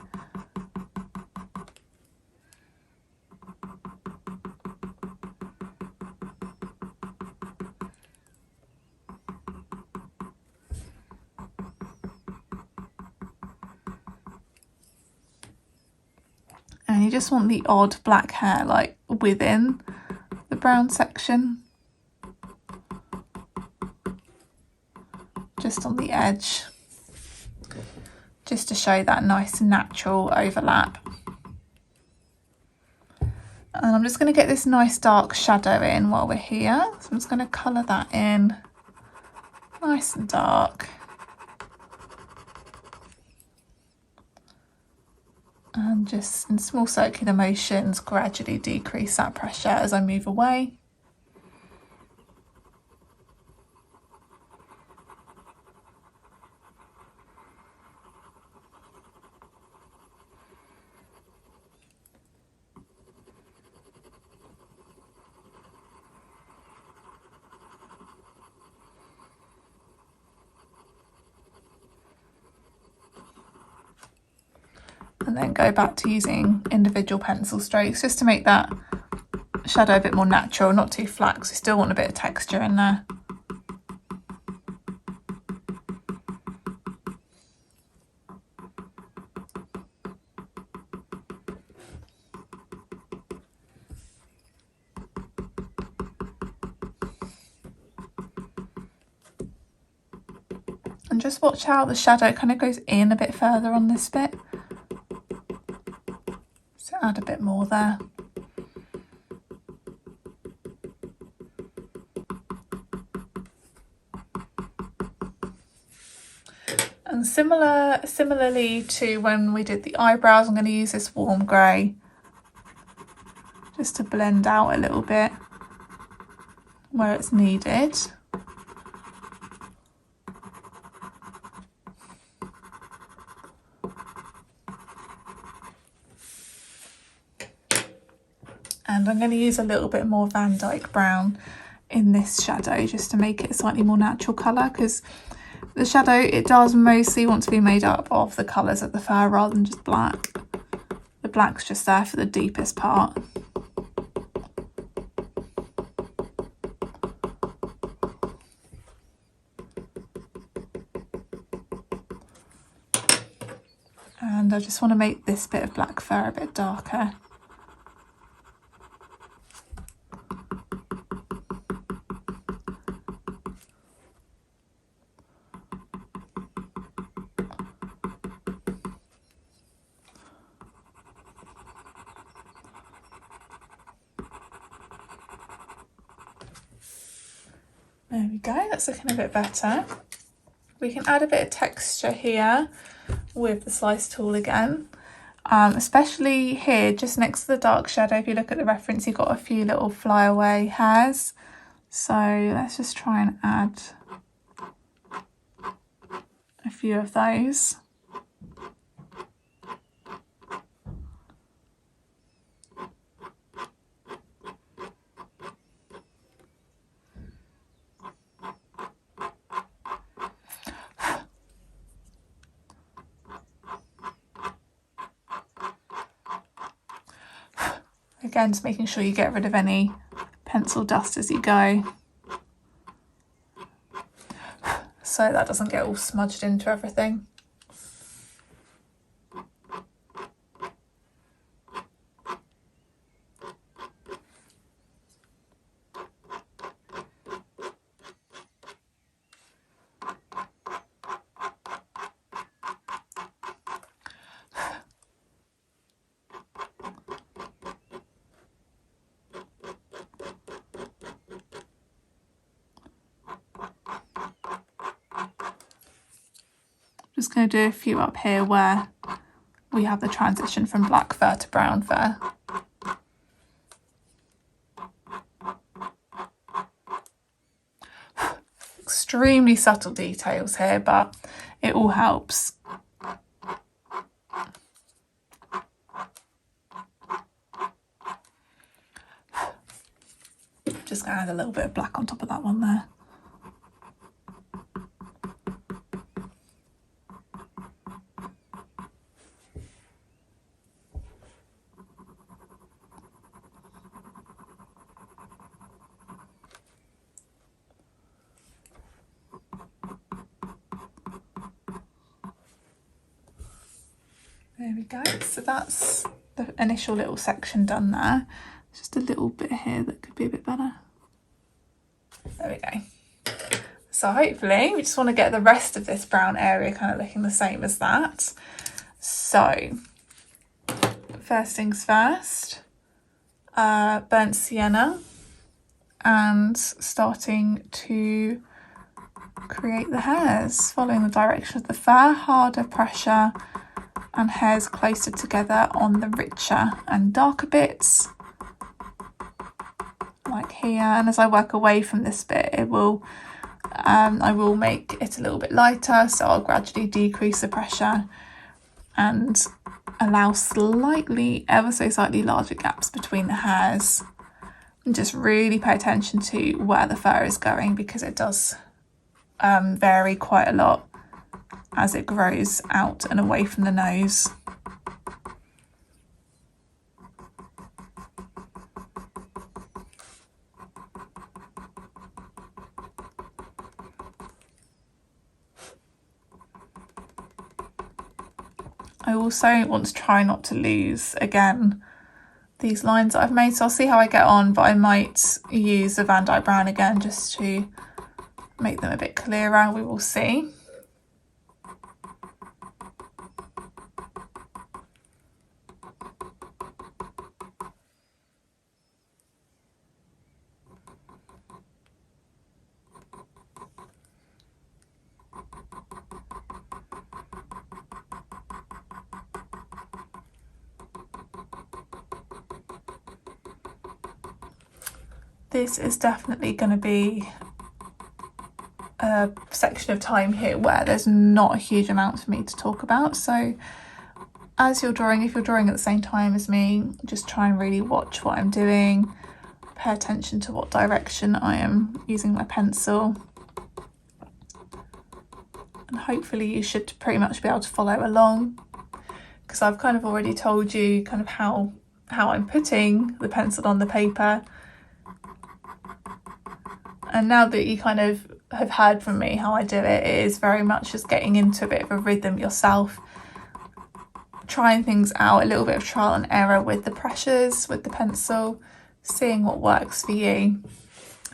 And you just want the odd black hair like within the brown section, just on the edge, just to show that nice natural overlap. And I'm just going to get this nice dark shadow in while we're here, so I'm just going to colour that in nice and dark. And just in small circular motions gradually decrease that pressure as I move away. And then go back to using individual pencil strokes just to make that shadow a bit more natural, not too flat, because we still want a bit of texture in there. And just watch how the shadow kind of goes in a bit further on this bit. So add a bit more there. And And similarly to when we did the eyebrows, I'm going to use this warm grey just to blend out a little bit where it's needed. And I'm going to use a little bit more Van-dyck brown in this shadow just to make it a slightly more natural colour, because the shadow, it does mostly want to be made up of the colours of the fur rather than just black. The black's just there for the deepest part. And I just want to make this bit of black fur a bit darker. There we go, that's looking a bit better. We can add a bit of texture here with the slice tool again, especially here just next to the dark shadow. If you look at the reference, you've got a few little flyaway hairs, so let's just try and add a few of those. Again, just making sure you get rid of any pencil dust as you go, so that doesn't get all smudged into everything. Just going to do a few up here where we have the transition from black fur to brown fur. Extremely subtle details here, but it all helps. Just going to add a little bit of black on top of that one there. There we go, so that's the initial little section done there. Just a little bit here that could be a bit better. There we go. So hopefully we just want to get the rest of this brown area kind of looking the same as that. So first things first, burnt sienna, and starting to create the hairs, following the direction of the fur, harder pressure and hairs closer together on the richer and darker bits, like here. And as I work away from this bit, it will I will make it a little bit lighter, so I'll gradually decrease the pressure and allow slightly, ever so slightly larger gaps between the hairs, and just really pay attention to where the fur is going, because it does vary quite a lot as it grows out and away from the nose. I also want to try not to lose, again, these lines that I've made, so I'll see how I get on, but I might use the Van-dyck brown again just to make them a bit clearer. We will see. This is definitely going to be a section of time here where there's not a huge amount for me to talk about. So as you're drawing, if you're drawing at the same time as me, just try and really watch what I'm doing. Pay attention to what direction I am using my pencil. And hopefully you should pretty much be able to follow along, because I've kind of already told you kind of how I'm putting the pencil on the paper. And now that you kind of have heard from me how I do it, it is very much just getting into a bit of a rhythm yourself, trying things out, a little bit of trial and error with the pressures, with the pencil, seeing what works for you.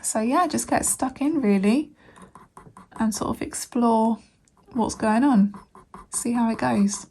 So yeah, just get stuck in really and sort of explore what's going on, see how it goes.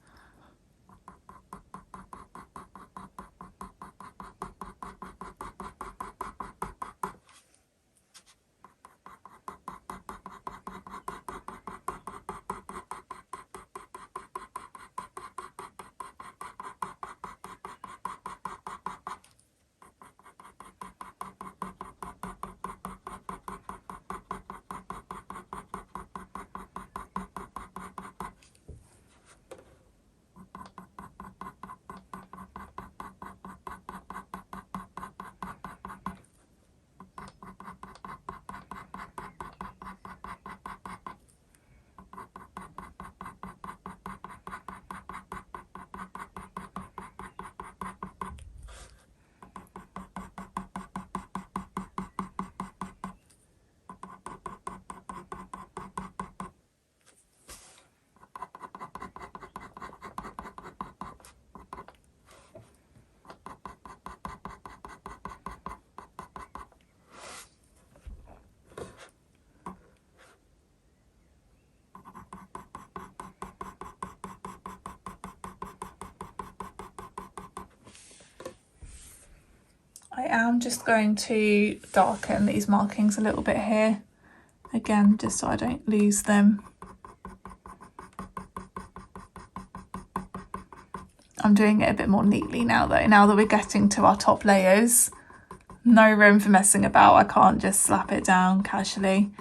I am just going to darken these markings a little bit here, again, just so I don't lose them. I'm doing it a bit more neatly now though, now that we're getting to our top layers. No room for messing about, I can't just slap it down casually.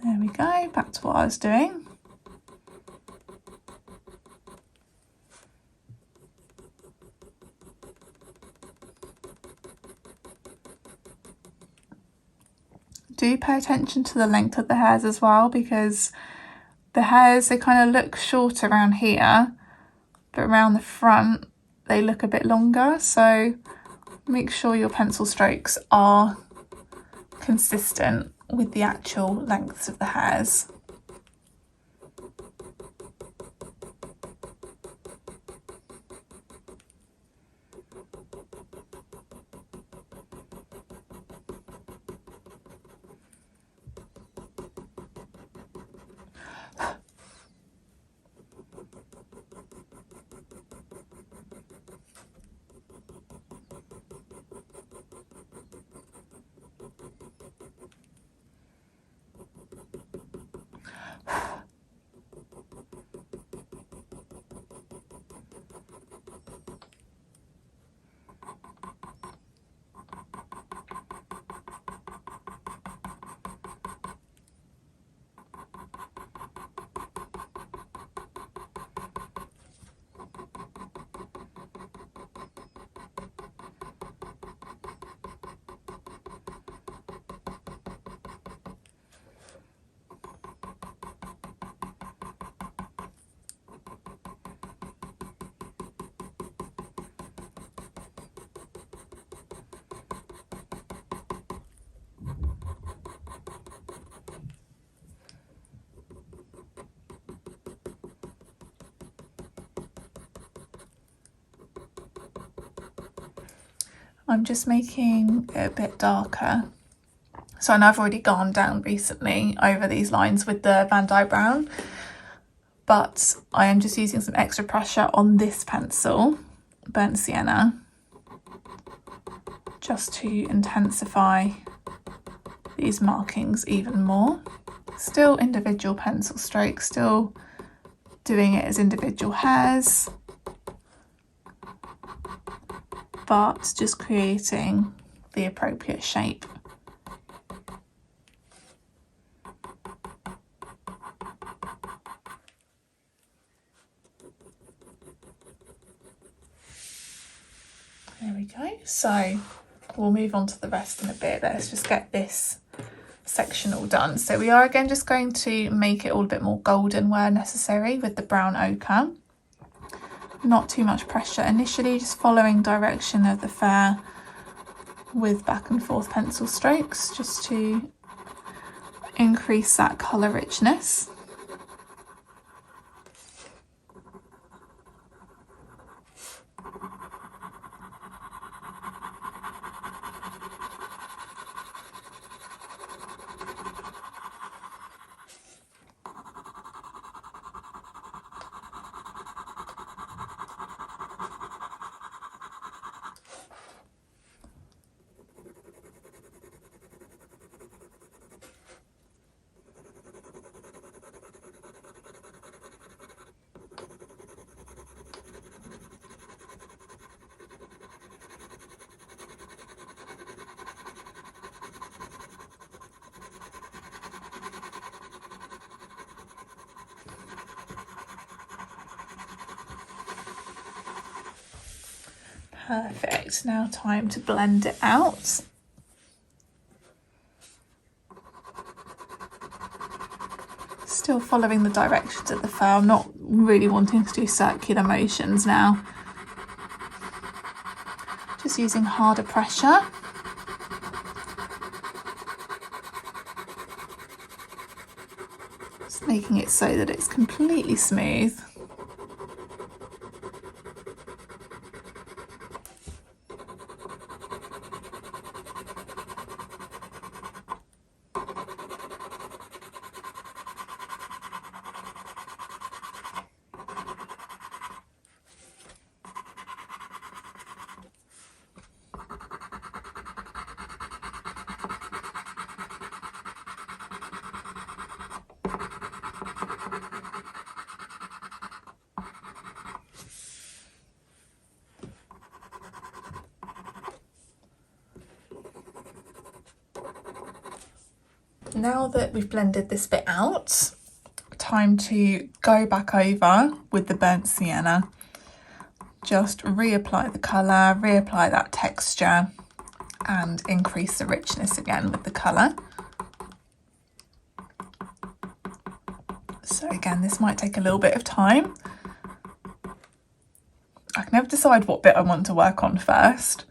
There we go, back to what I was doing. Do pay attention to the length of the hairs as well, because the hairs, they kind of look short around here, but around the front they look a bit longer. So make sure your pencil strokes are consistent with the actual lengths of the hairs. I'm just making it a bit darker So I know I've already gone down recently over these lines with the Van-dyck brown, but I am just using some extra pressure on this pencil, burnt sienna, just to intensify these markings even more. Still individual pencil strokes, still doing it as individual hairs, but just creating the appropriate shape. There we go. So we'll move on to the rest in a bit. Let's just get this section all done. So we are again just going to make it all a bit more golden where necessary with the brown ochre. Not too much pressure initially, just following direction of the fair with back and forth pencil strokes just to increase that colour richness. Perfect, now time to blend it out. Still following the directions of the fur. I'm not really wanting to do circular motions now. Just using harder pressure. Just making it so that it's completely smooth. Now that we've blended this bit out, time to go back over with the burnt sienna. Just reapply the colour, reapply that texture and increase the richness again with the colour. So again, this might take a little bit of time. I can never decide what bit I want to work on first.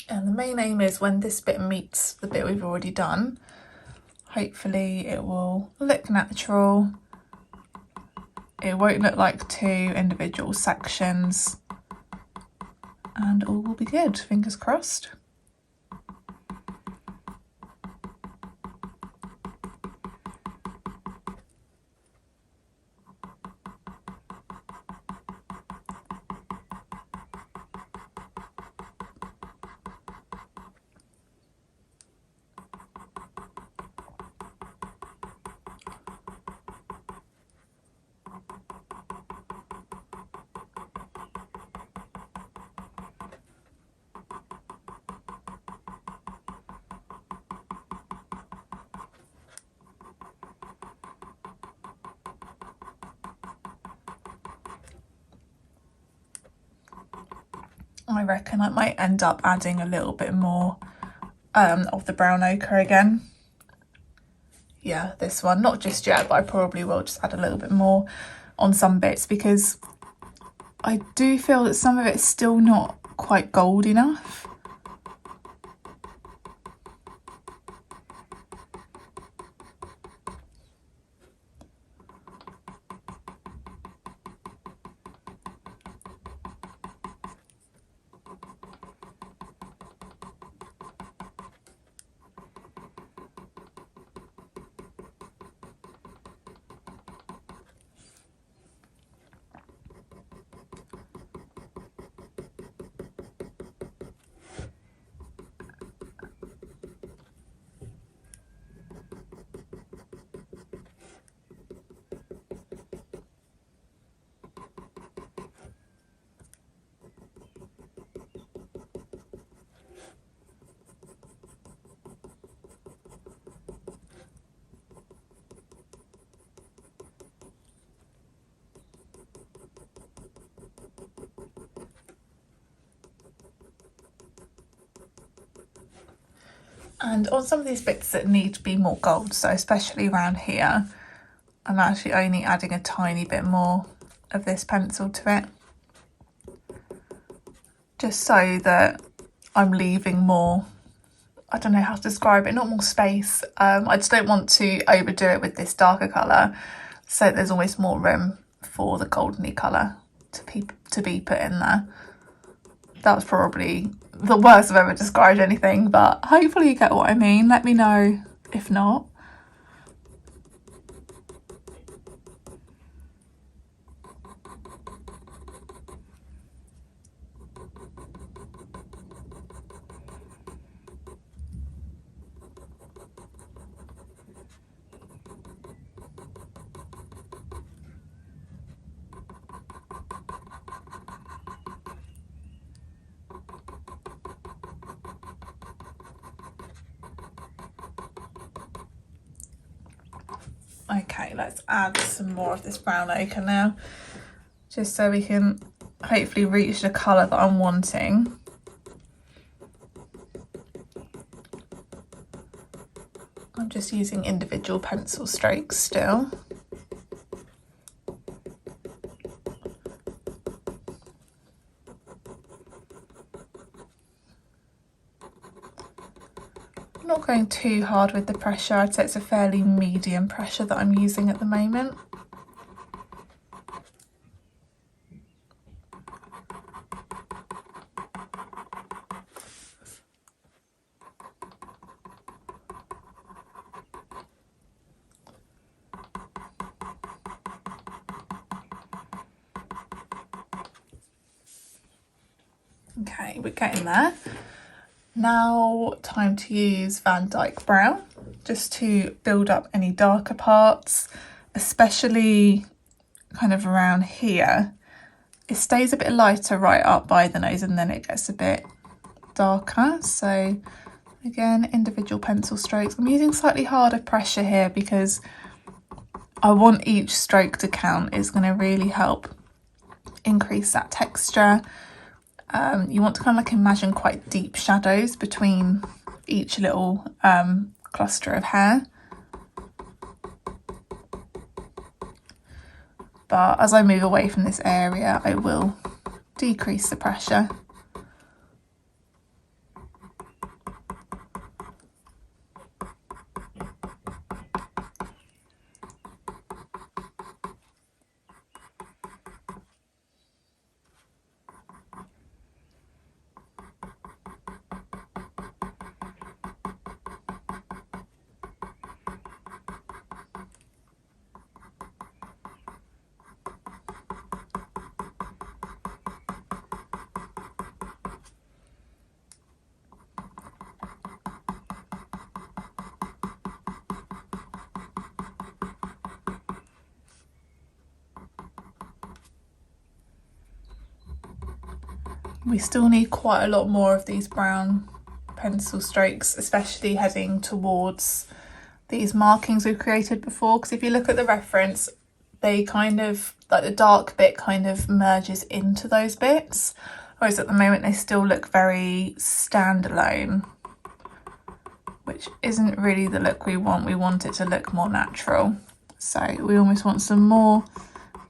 And the main aim is when this bit meets the bit we've already done, hopefully it will look natural. It won't look like two individual sections and all will be good, fingers crossed. I reckon I might end up adding a little bit more of the brown ochre again. yeah, this one, not just yet, but I probably will just add a little bit more on some bits, because I do feel that some of it's still not quite gold enough. And on some of these bits that need to be more gold, so especially around here, I'm actually only adding a tiny bit more of this pencil to it, just so that I'm leaving more, I don't know how to describe it, not more space. I just don't want to overdo it with this darker colour, so there's almost more room for the goldeny colour to be put in there. That was probably the worst I've ever described anything, but hopefully you get what I mean. Let me know if not. Okay, let's add some more of this brown ochre now, just so we can hopefully reach the colour that I'm wanting. I'm just using individual pencil strokes still. Not going too hard with the pressure. I'd say it's a fairly medium pressure that I'm using at the moment. Okay, we're getting there. Now time to use Van-dyck brown, just to build up any darker parts, especially kind of around here. It stays a bit lighter right up by the nose and then it gets a bit darker. So again, individual pencil strokes. I'm using slightly harder pressure here because I want each stroke to count. It's going to really help increase that texture. You want to kind of like imagine quite deep shadows between each little cluster of hair. But as I move away from this area, I will decrease the pressure. We still need quite a lot more of these brown pencil strokes, especially heading towards these markings we've created before, because if you look at the reference, they kind of, like the dark bit kind of merges into those bits, whereas at the moment they still look very standalone, which which isn't really the look we want. We want it to look more natural. So we almost want some more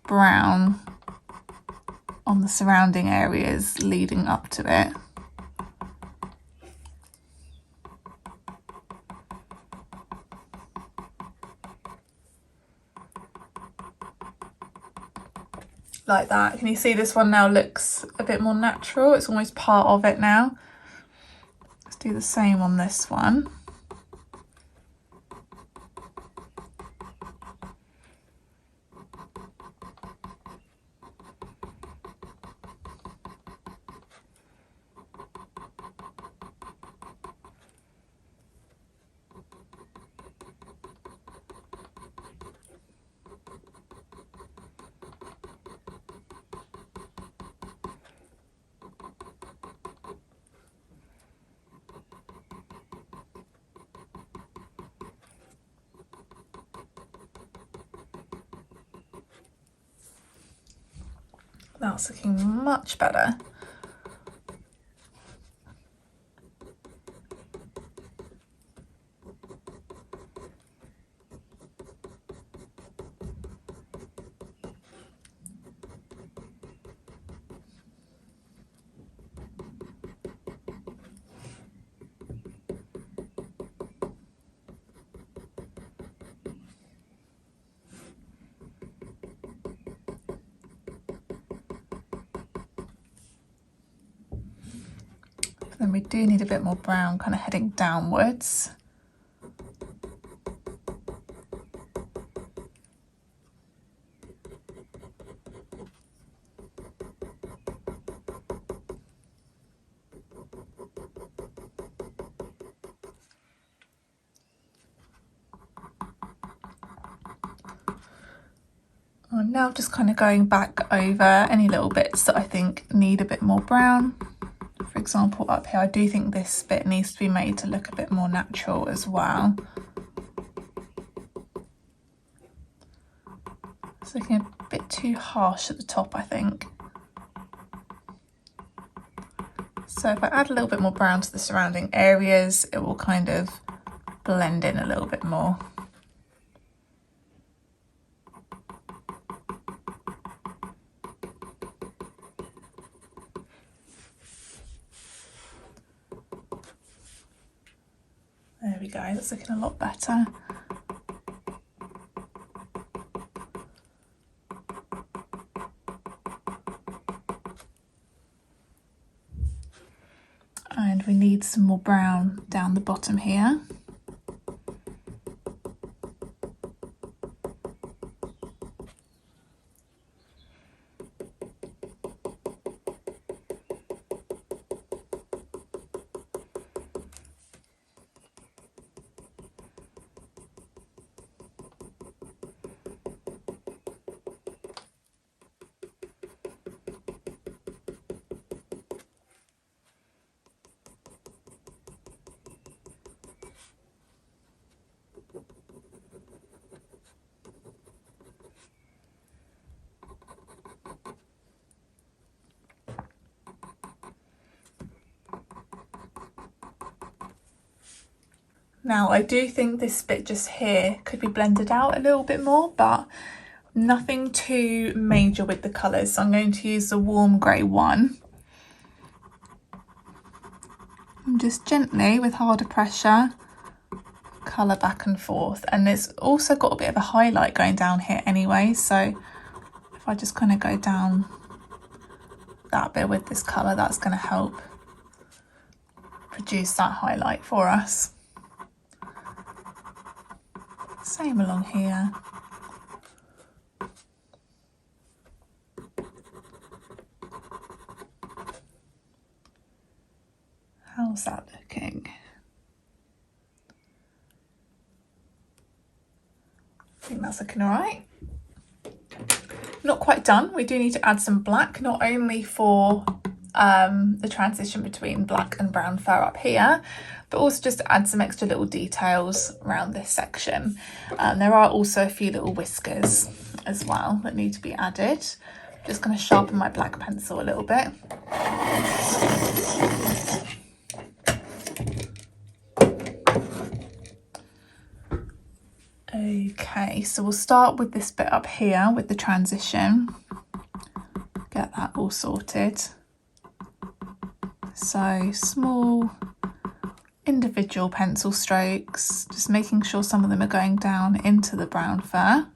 brown on the surrounding areas leading up to it. Like that. Can you see this one now looks a bit more natural? It's almost part of it now. Let's do the same on this one. That's looking much better. Then we do need a bit more brown kind of heading downwards. I'm now just kind of going back over any little bits that I think need a bit more brown. For example, up here, I do think this bit needs to be made to look a bit more natural as well. It's looking a bit too harsh at the top, I think. So if I add a little bit more brown to the surrounding areas, it will kind of blend in a little bit more. There we go, that's looking a lot better. And we need some more brown down the bottom here. Now I do think this bit just here could be blended out a little bit more, but nothing too major with the colours. So I'm going to use the warm grey one. And just gently, with harder pressure, colour back and forth. And it's also got a bit of a highlight going down here anyway. So if I just kind of go down that bit with this colour, that's going to help produce that highlight for us. Same along here. How's that looking? I think that's looking all right. Not quite done. We do need to add some black, not only for the transition between black and brown fur up here, but also just to add some extra little details around this section. There are also a few little whiskers as well that need to be added. Just going to sharpen my black pencil a little bit. Okay, so we'll start with this bit up here with the transition. Get that all sorted. So small individual pencil strokes, just making sure some of them are going down into the brown fur.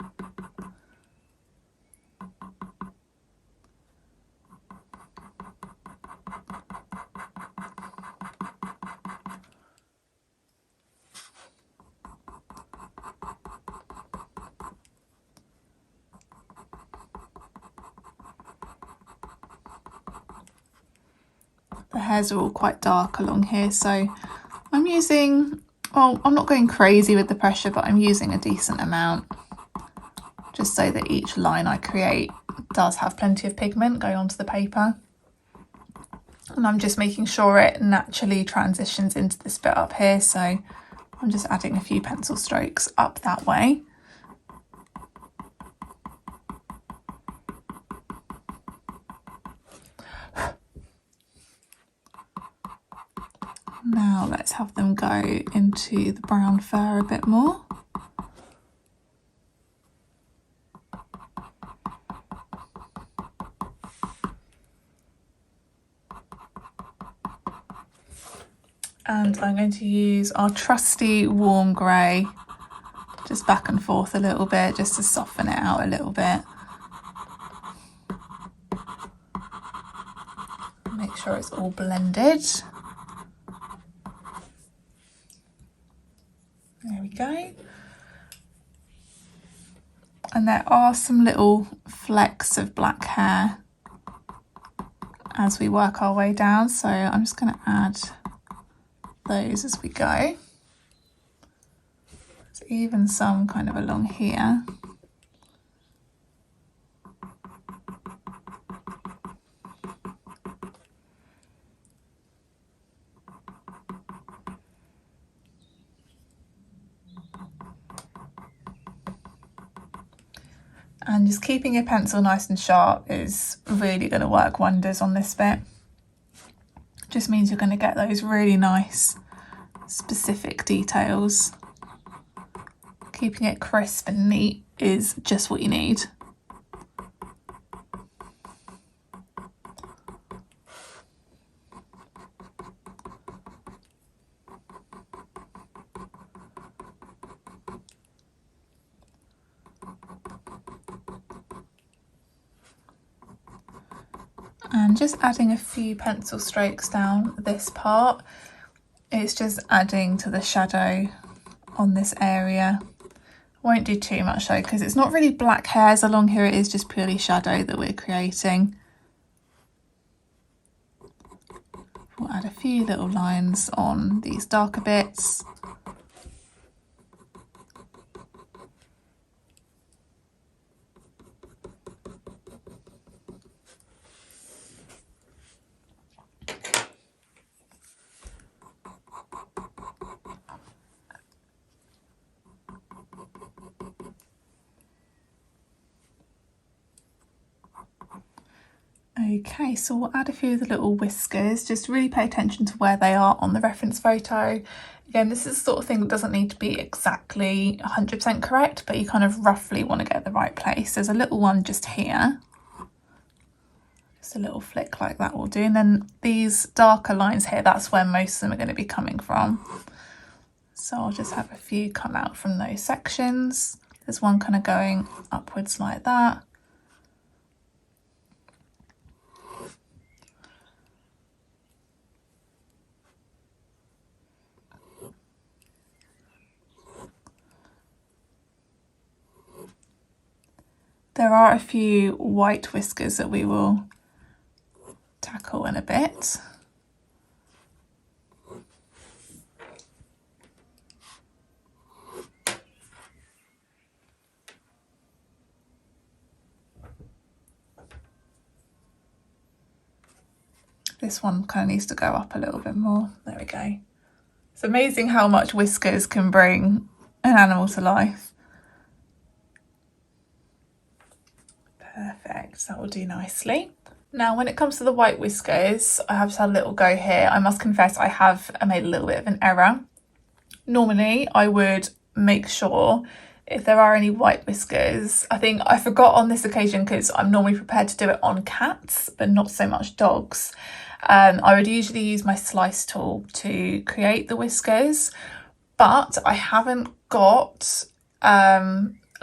The hairs are all quite dark along here, so I'm using, well, I'm not going crazy with the pressure, but I'm using a decent amount, just so that each line I create does have plenty of pigment going onto the paper. And I'm just making sure it naturally transitions into this bit up here, so I'm just adding a few pencil strokes up that way. Now let's have them go into the brown fur a bit more. And I'm going to use our trusty warm grey, just back and forth a little bit, just to soften it out a little bit. Make sure it's all blended. There we go. And there are some little flecks of black hair as we work our way down, so I'm just going to add those as we go. There's even some kind of along here. And just keeping your pencil nice and sharp is really going to work wonders on this bit. Just means you're going to get those really nice specific details. Keeping it crisp and neat is just what you need. And just adding a few pencil strokes down this part. It's just adding to the shadow on this area. Won't do too much though, because it's not really black hairs along here, it is just purely shadow that we're creating. We'll add a few little lines on these darker bits. Okay, so we'll add a few of the little whiskers, just really pay attention to where they are on the reference photo. Again, this is the sort of thing that doesn't need to be exactly 100% correct, but you kind of roughly want to get the right place. There's a little one just here. Just a little flick like that will do. And then these darker lines here, that's where most of them are going to be coming from. So I'll just have a few come out from those sections. There's one kind of going upwards like that. There are a few white whiskers that we will tackle in a bit. This one kind of needs to go up a little bit more. There we go. It's amazing how much whiskers can bring an animal to life. Perfect, that will do nicely. Now when it comes to the white whiskers, I have just had a little go here. I must confess I have made a little bit of an error. Normally I would make sure if there are any white whiskers. I think I forgot on this occasion because I'm normally prepared to do it on cats, but not so much dogs. I would usually use my slice tool to create the whiskers, but I haven't got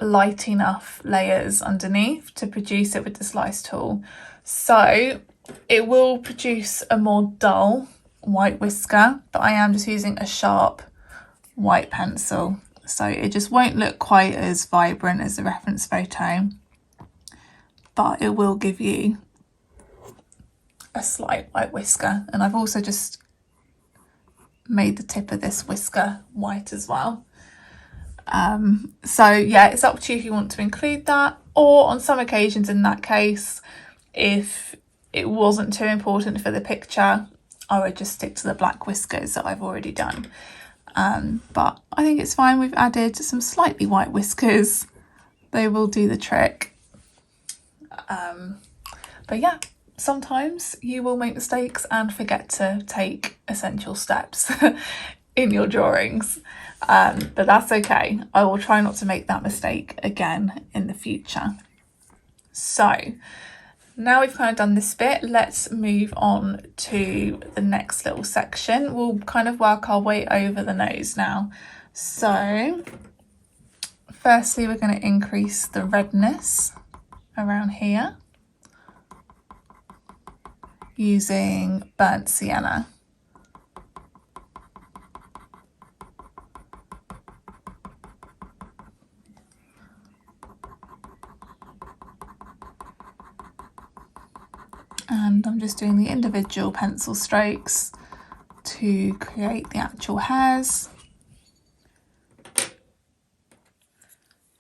light enough layers underneath to produce it with the slice tool. So it will produce a more dull white whisker, but I am just using a sharp white pencil. So it just won't look quite as vibrant as the reference photo, but it will give you a slight white whisker. And I've also just made the tip of this whisker white as well. So yeah, it's up to you if you want to include that, or on some occasions in that case, if it wasn't too important for the picture, I would just stick to the black whiskers that I've already done. But I think it's fine. We've added some slightly white whiskers. They will do the trick. But yeah, sometimes you will make mistakes and forget to take essential steps in your drawings. But that's okay. I will try not to make that mistake again in the future. So now we've kind of done this bit, let's move on to the next little section. We'll kind of work our way over the nose now. So firstly, we're going to increase the redness around here using burnt sienna. And I'm just doing the individual pencil strokes to create the actual hairs.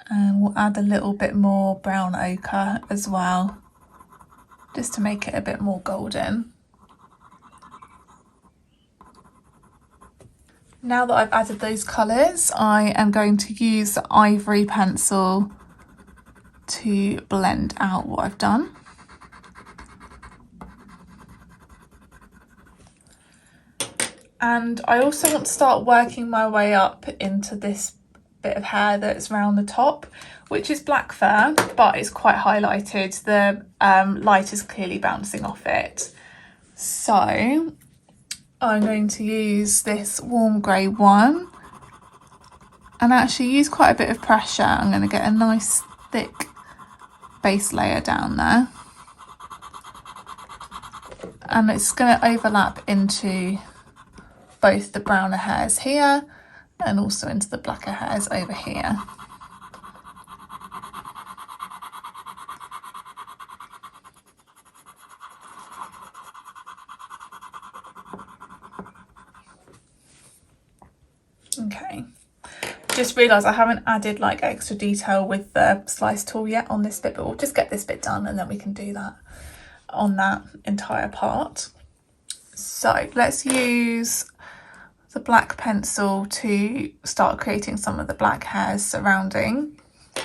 And we'll add a little bit more brown ochre as well, just to make it a bit more golden. Now that I've added those colours, I am going to use the Ivory pencil to blend out what I've done. And I also want to start working my way up into this bit of hair that's round the top, which is black fur, but it's quite highlighted. The light is clearly bouncing off it. So I'm going to use this warm grey one and actually use quite a bit of pressure. I'm going to get a nice thick base layer down there. And it's going to overlap into both the browner hairs here and also into the blacker hairs over here. Okay, just realised I haven't added like extra detail with the slice tool yet on this bit, but we'll just get this bit done and then we can do that on that entire part. So let's use the black pencil to start creating some of the black hairs surrounding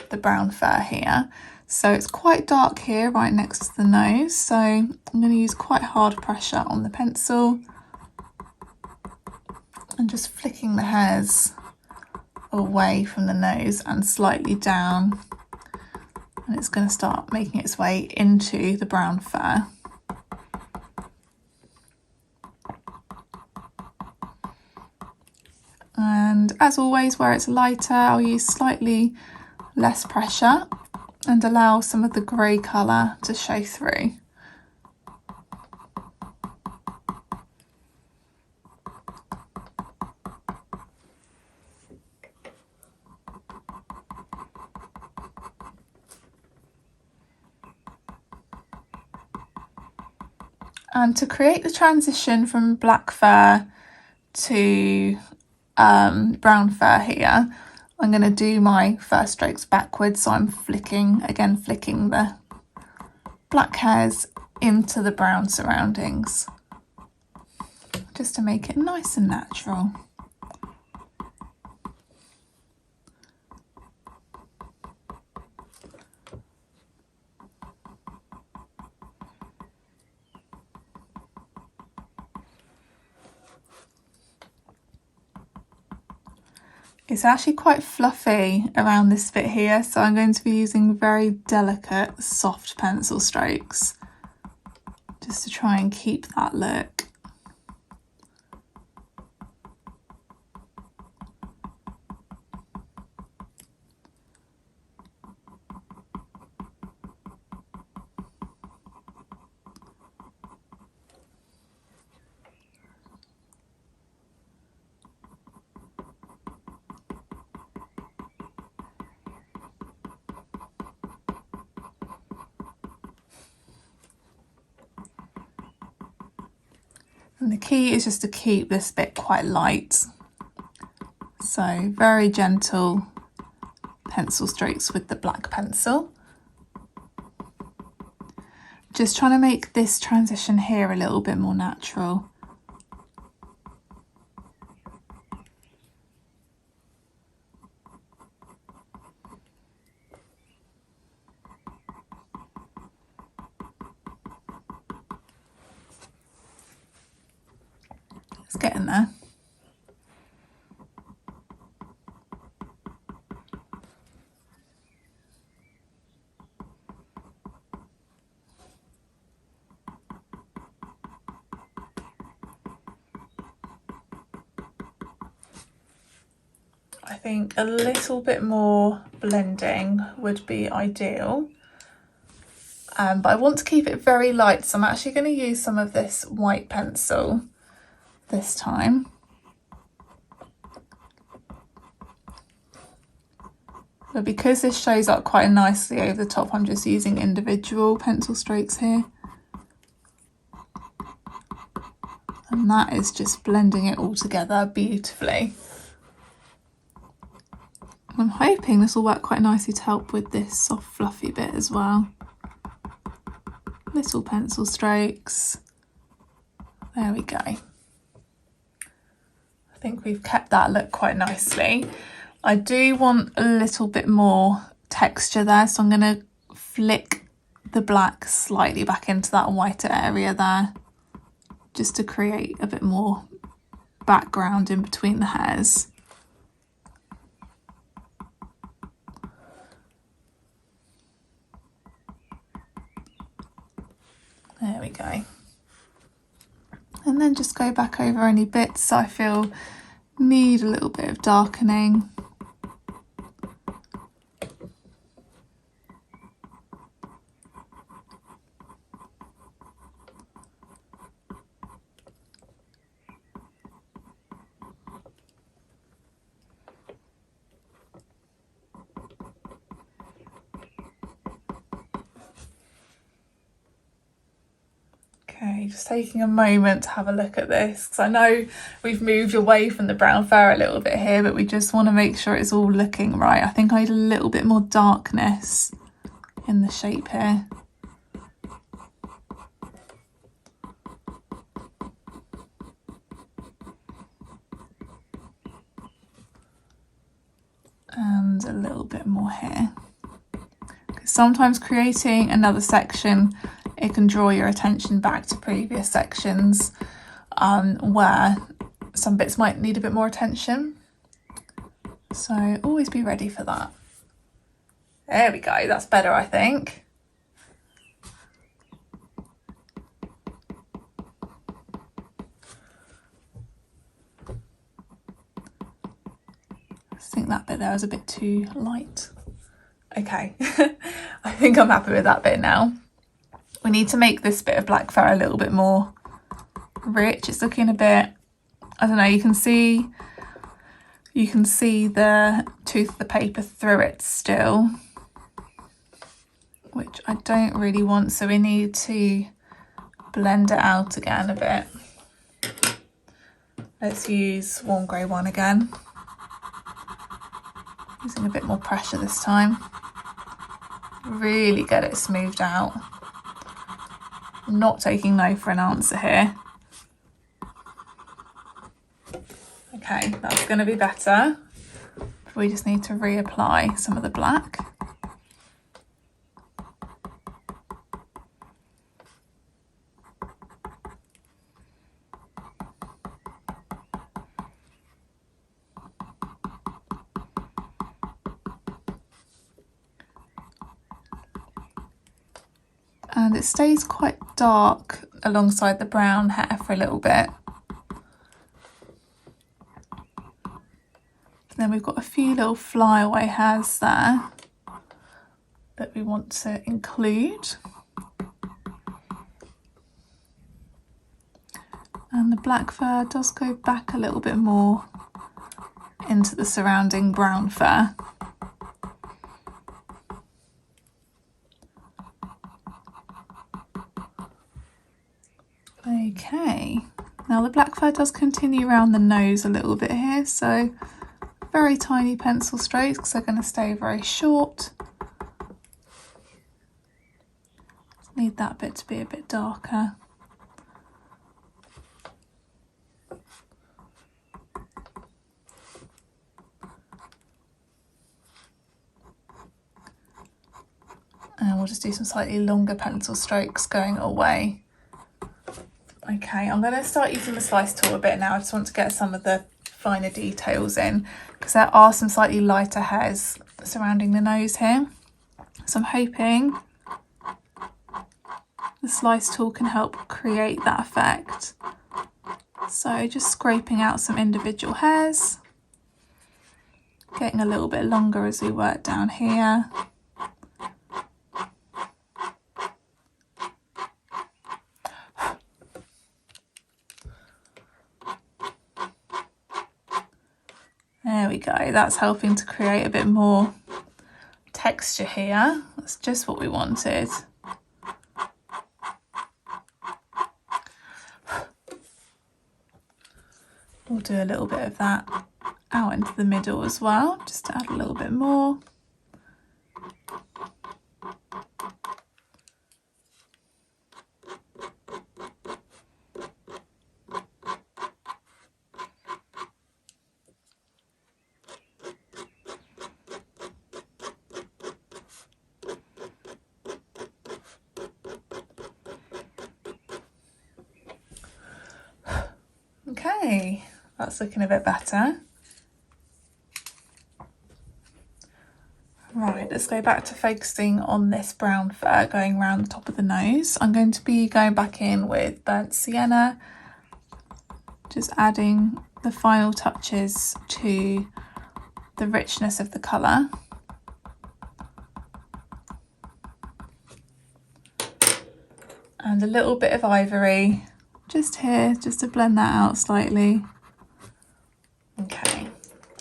the brown fur here. So it's quite dark here right next to the nose, so I'm going to use quite hard pressure on the pencil and just flicking the hairs away from the nose and slightly down, and it's going to start making its way into the brown fur. And as always, where it's lighter, I'll use slightly less pressure and allow some of the grey colour to show through. And to create the transition from black fur to brown fur here, I'm going to do my first strokes backwards, so I'm flicking the black hairs into the brown surroundings, just to make it nice and natural. It's actually quite fluffy around this bit here, so I'm going to be using very delicate, soft pencil strokes just to try and keep that look. And the key is just to keep this bit quite light. So very gentle pencil strokes with the black pencil. Just trying to make this transition here a little bit more natural. It's getting there. I think a little bit more blending would be ideal, but I want to keep it very light, so I'm actually going to use some of this white pencil this time. But because this shows up quite nicely over the top, I'm just using individual pencil strokes here. And that is just blending it all together beautifully. I'm hoping this will work quite nicely to help with this soft fluffy bit as well. Little pencil strokes. There we go. I think we've kept that look quite nicely. I do want a little bit more texture there, so I'm going to flick the black slightly back into that whiter area there, just to create a bit more background in between the hairs. There we go. And then just go back over any bits I feel need a little bit of darkening. Okay, just taking a moment to have a look at this, because I know we've moved away from the brown fur a little bit here, but we just want to make sure it's all looking right. I think I need a little bit more darkness in the shape here. And a little bit more here. Because sometimes creating another section, it can draw your attention back to previous sections where some bits might need a bit more attention. So always be ready for that. There we go, that's better, I think. I think that bit there was a bit too light. Okay, I think I'm happy with that bit now. We need to make this bit of black fur a little bit more rich. It's looking a bit, I don't know, you can see the tooth of the paper through it still, which I don't really want, so we need to blend it out again a bit. Let's use warm grey 1 again, using a bit more pressure this time. Really get it smoothed out. I'm not taking no for an answer here. Okay, that's going to be better. We just need to reapply some of the black. and it stays quite dark alongside the brown hair for a little bit. And then we've got a few little flyaway hairs there that we want to include. And the black fur does go back a little bit more into the surrounding brown fur. Okay, now the black fur does continue around the nose a little bit here, so very tiny pencil strokes because they're going to stay very short. Need that bit to be a bit darker. And we'll just do some slightly longer pencil strokes going away. Okay, I'm going to start using the slice tool a bit now. I just want to get some of the finer details in because there are some slightly lighter hairs surrounding the nose here. So I'm hoping the slice tool can help create that effect. So just scraping out some individual hairs, getting a little bit longer as we work down here. There we go, that's helping to create a bit more texture here. That's just what we wanted. We'll do a little bit of that out into the middle as well, just to add a little bit more. Okay, that's looking a bit better. Right, let's go back to focusing on this brown fur going around the top of the nose. I'm going to be going back in with burnt sienna, just adding the final touches to the richness of the colour. And a little bit of ivory just here, just to blend that out slightly. Okay,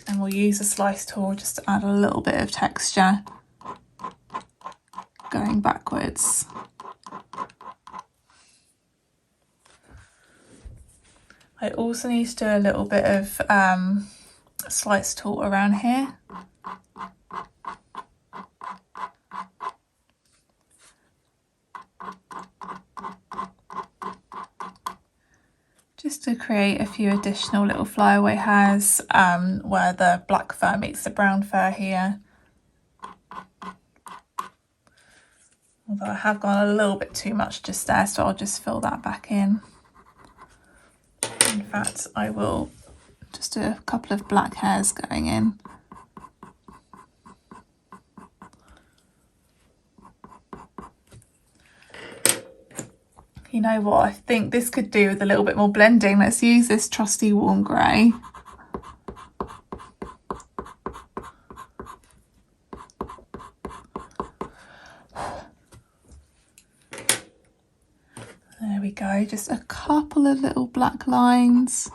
and we'll use a slice tool just to add a little bit of texture going backwards. I also need to do a little bit of slice tool around here. Just to create a few additional little flyaway hairs where the black fur meets the brown fur here. Although I have gone a little bit too much just there, so I'll just fill that back in. In fact, I will just do a couple of black hairs going in. You know what, I think this could do with a little bit more blending. Let's use this trusty warm grey. There we go, just a couple of little black lines.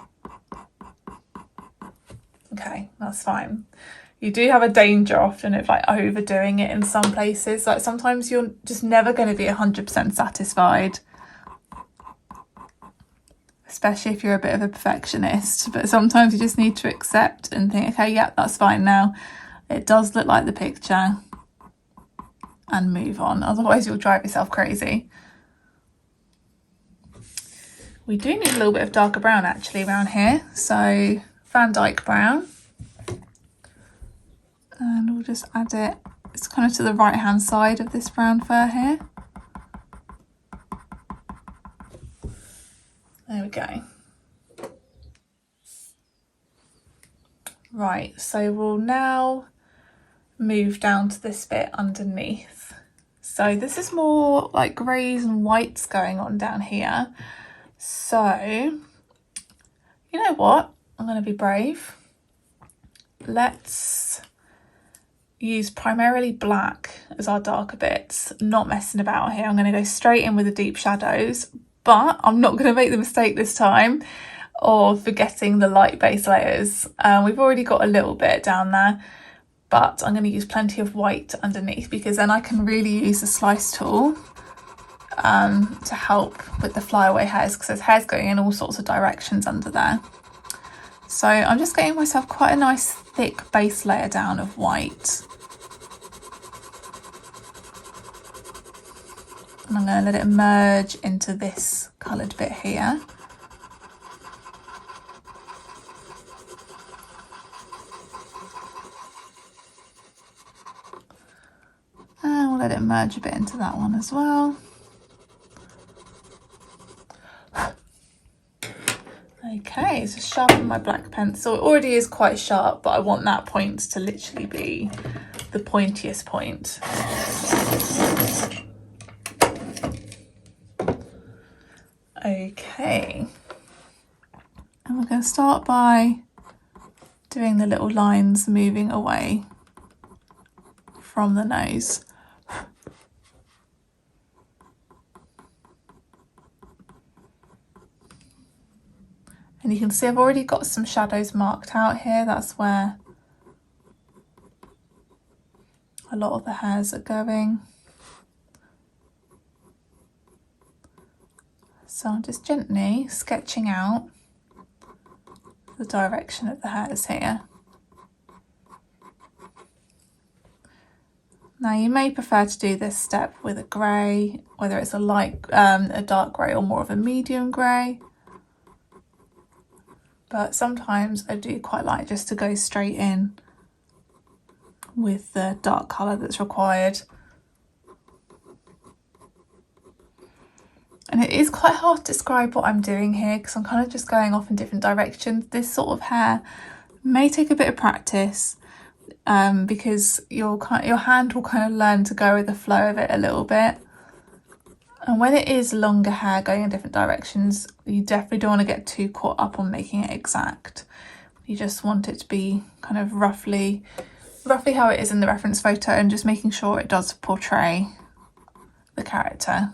Okay, that's fine. You do have a danger often of like overdoing it in some places. Like sometimes you're just never going to be 100% satisfied. Especially if you're a bit of a perfectionist, but sometimes you just need to accept and think, okay, yeah, that's fine now. It does look like the picture, and move on. Otherwise you'll drive yourself crazy. We do need a little bit of darker brown actually around here. So Van-dyck brown. And we'll just add it, it's kind of to the right hand side of this brown fur here. There we go. Right, so we'll now move down to this bit underneath. So this is more like greys and whites going on down here. So, you know what? I'm going to be brave. Let's use primarily black as our darker bits, not messing about here. I'm going to go straight in with the deep shadows, but I'm not going to make the mistake this time of forgetting the light base layers. We've already got a little bit down there, but I'm going to use plenty of white underneath, because then I can really use the slice tool to help with the flyaway hairs, because there's hairs going in all sorts of directions under there. So I'm just getting myself quite a nice thick base layer down of white. And I'm going to let it merge into this coloured bit here. And we'll let it merge a bit into that one as well. Okay, so sharpen my black pencil. It already is quite sharp, but I want that point to literally be the pointiest point. Okay, and we're going to start by doing the little lines moving away from the nose. And you can see I've already got some shadows marked out here. That's where a lot of the hairs are going. So I'm just gently sketching out the direction of the hairs here. Now you may prefer to do this step with a grey, whether it's a dark grey or more of a medium grey. But sometimes I do quite like just to go straight in with the dark colour that's required. And it is quite hard to describe what I'm doing here, because I'm kind of just going off in different directions. This sort of hair may take a bit of practice, because your hand will kind of learn to go with the flow of it a little bit. And when it is longer hair going in different directions, you definitely don't want to get too caught up on making it exact. You just want it to be kind of roughly how it is in the reference photo, and just making sure it does portray the character.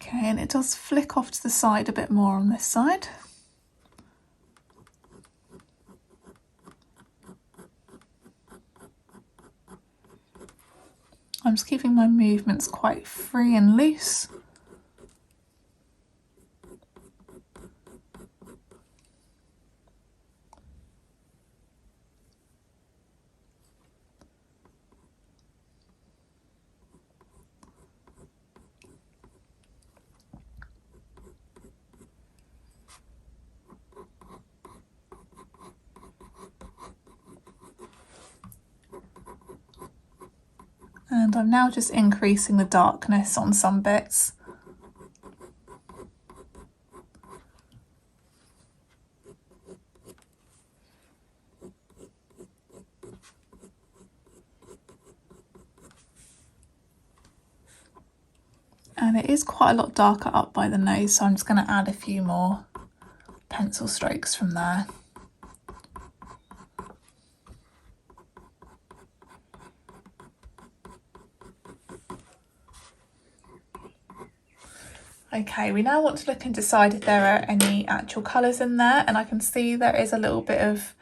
Okay, and it does flick off to the side a bit more on this side. I'm just keeping my movements quite free and loose. And I'm now just increasing the darkness on some bits. And it is quite a lot darker up by the nose, so I'm just going to add a few more pencil strokes from there. Okay, we now want to look and decide if there are any actual colours in there, and I can see there is a little bit of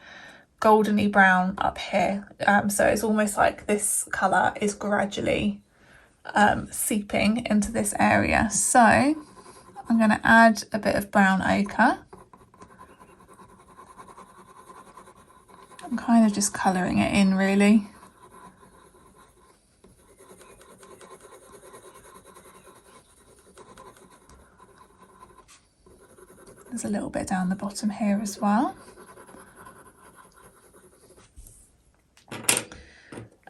goldeny brown up here, so it's almost like this colour is gradually seeping into this area. So I'm going to add a bit of brown ochre. I'm kind of just colouring it in really. There's a little bit down the bottom here as well.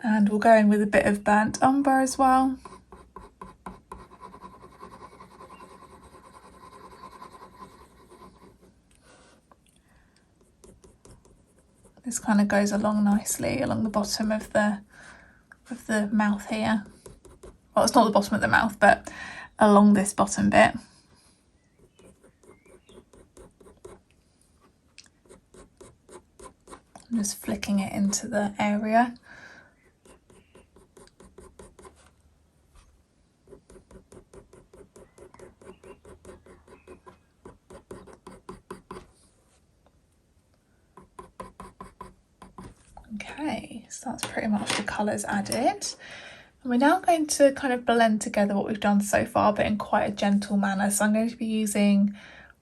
And we'll go in with a bit of burnt umber as well. This kind of goes along nicely along the bottom of the mouth here. Well, it's not the bottom of the mouth, but along this bottom bit. I'm just flicking it into the area. Okay, so that's pretty much the colours added. And we're now going to kind of blend together what we've done so far, but in quite a gentle manner. So I'm going to be using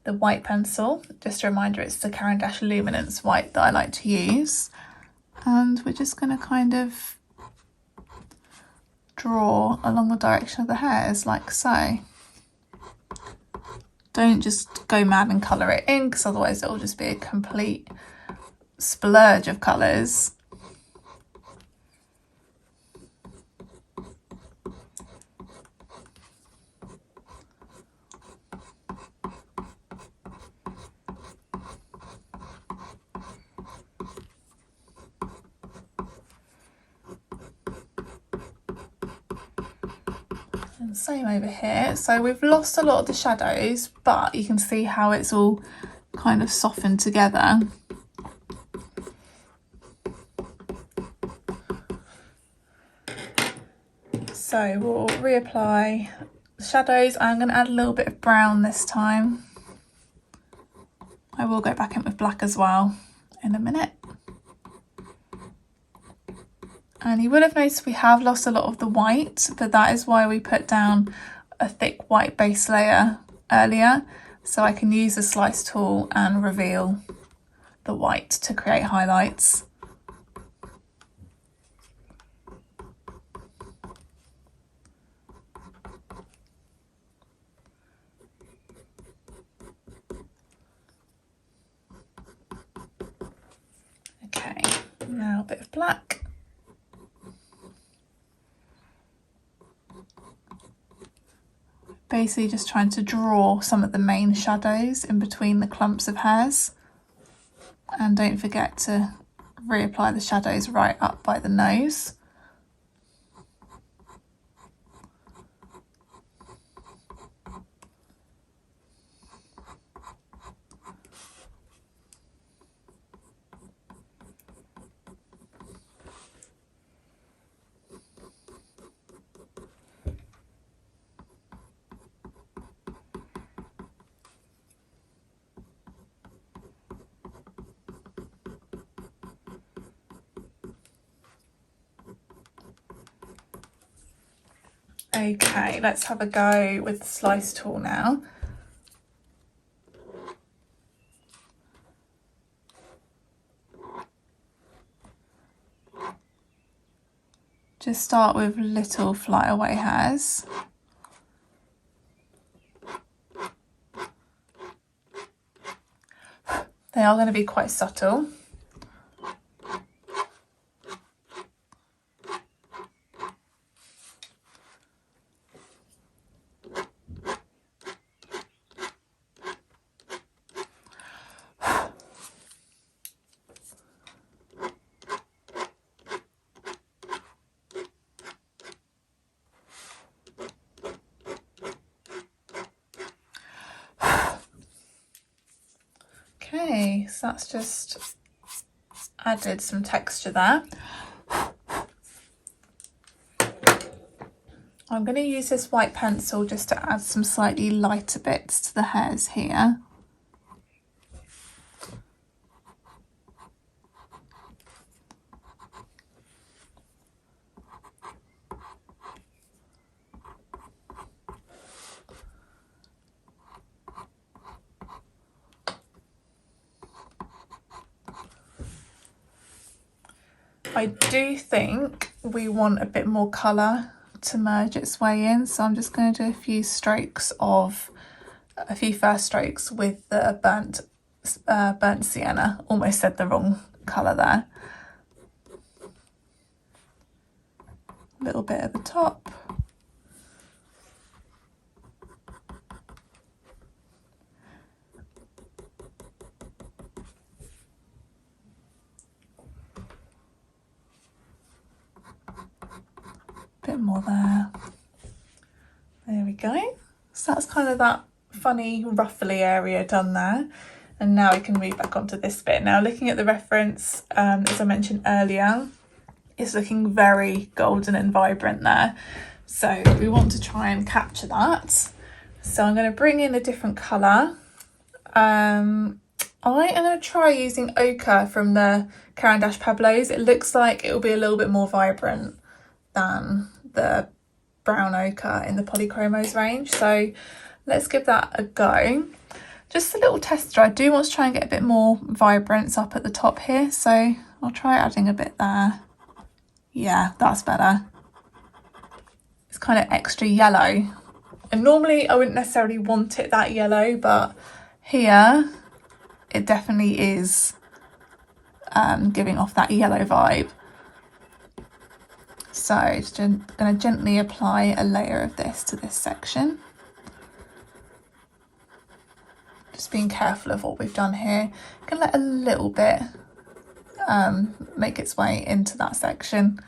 the white pencil. Just a reminder, it's the CARAN Luminance white that I like to use. And we're just going to kind of draw along the direction of the hairs, like so. Don't just go mad and colour it in, because otherwise it'll just be a complete splurge of colours. And same over here. So we've lost a lot of the shadows, but you can see how it's all kind of softened together. So we'll reapply the shadows. I'm going to add a little bit of brown this time. I will go back in with black as well in a minute. And you would have noticed we have lost a lot of the white, but that is why we put down a thick white base layer earlier. So I can use the slice tool and reveal the white to create highlights. Okay, now a bit of black. Basically just trying to draw some of the main shadows in between the clumps of hairs. And don't forget to reapply the shadows right up by the nose. Okay, let's have a go with the slice tool now. Just start with little flyaway hairs. They are going to be quite subtle. Okay, so that's just added some texture there. I'm going to use this white pencil just to add some slightly lighter bits to the hairs here. I do think we want a bit more colour to merge its way in, so I'm just going to do a few first strokes with the burnt sienna. Almost said the wrong colour there. A little bit at the top. bit more there. There we go. So that's kind of that funny ruffly area done there. And now we can move back onto this bit. Now looking at the reference, as I mentioned earlier, it's looking very golden and vibrant there. So we want to try and capture that. So I'm going to bring in a different colour. I am going to try using Ochre from the CARAN PABLOS. It looks like it will be a little bit more vibrant than the brown ochre in the POLYCHROMOS range. So let's give that a go. Just a little tester. I do want to try and get a bit more vibrance up at the top here. So I'll try adding a bit there. Yeah, that's better. It's kind of extra yellow. And normally I wouldn't necessarily want it that yellow, but here it definitely is giving off that yellow vibe. So just going to gently apply a layer of this to this section. Just being careful of what we've done here. You can let a little bit make its way into that section.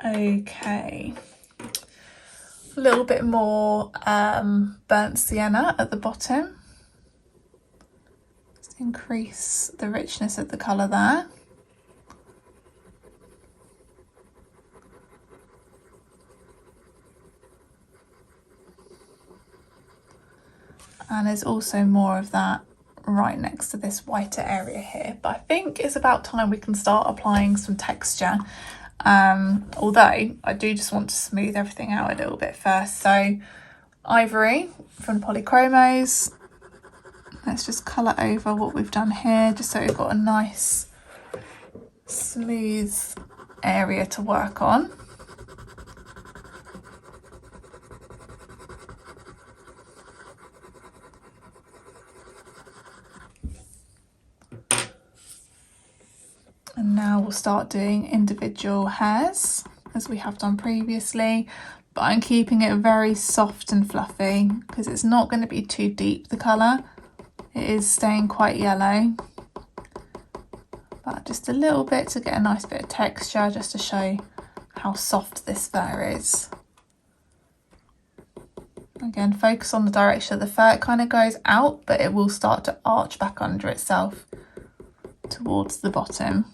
Okay, a little bit more burnt sienna at the bottom. Just increase the richness of the colour there. And there's also more of that right next to this whiter area here. But I think it's about time we can start applying some texture. Although I do just want to smooth everything out a little bit first. So Ivory from POLYCHROMOS. Let's just colour over what we've done here, just so we've got a nice smooth area to work on. And now we'll start doing individual hairs as we have done previously, but I'm keeping it very soft and fluffy because it's not going to be too deep, the colour. It is staying quite yellow, but just a little bit to get a nice bit of texture, just to show how soft this fur is. Again, focus on the direction of the fur. It kind of goes out, but it will start to arch back under itself towards the bottom.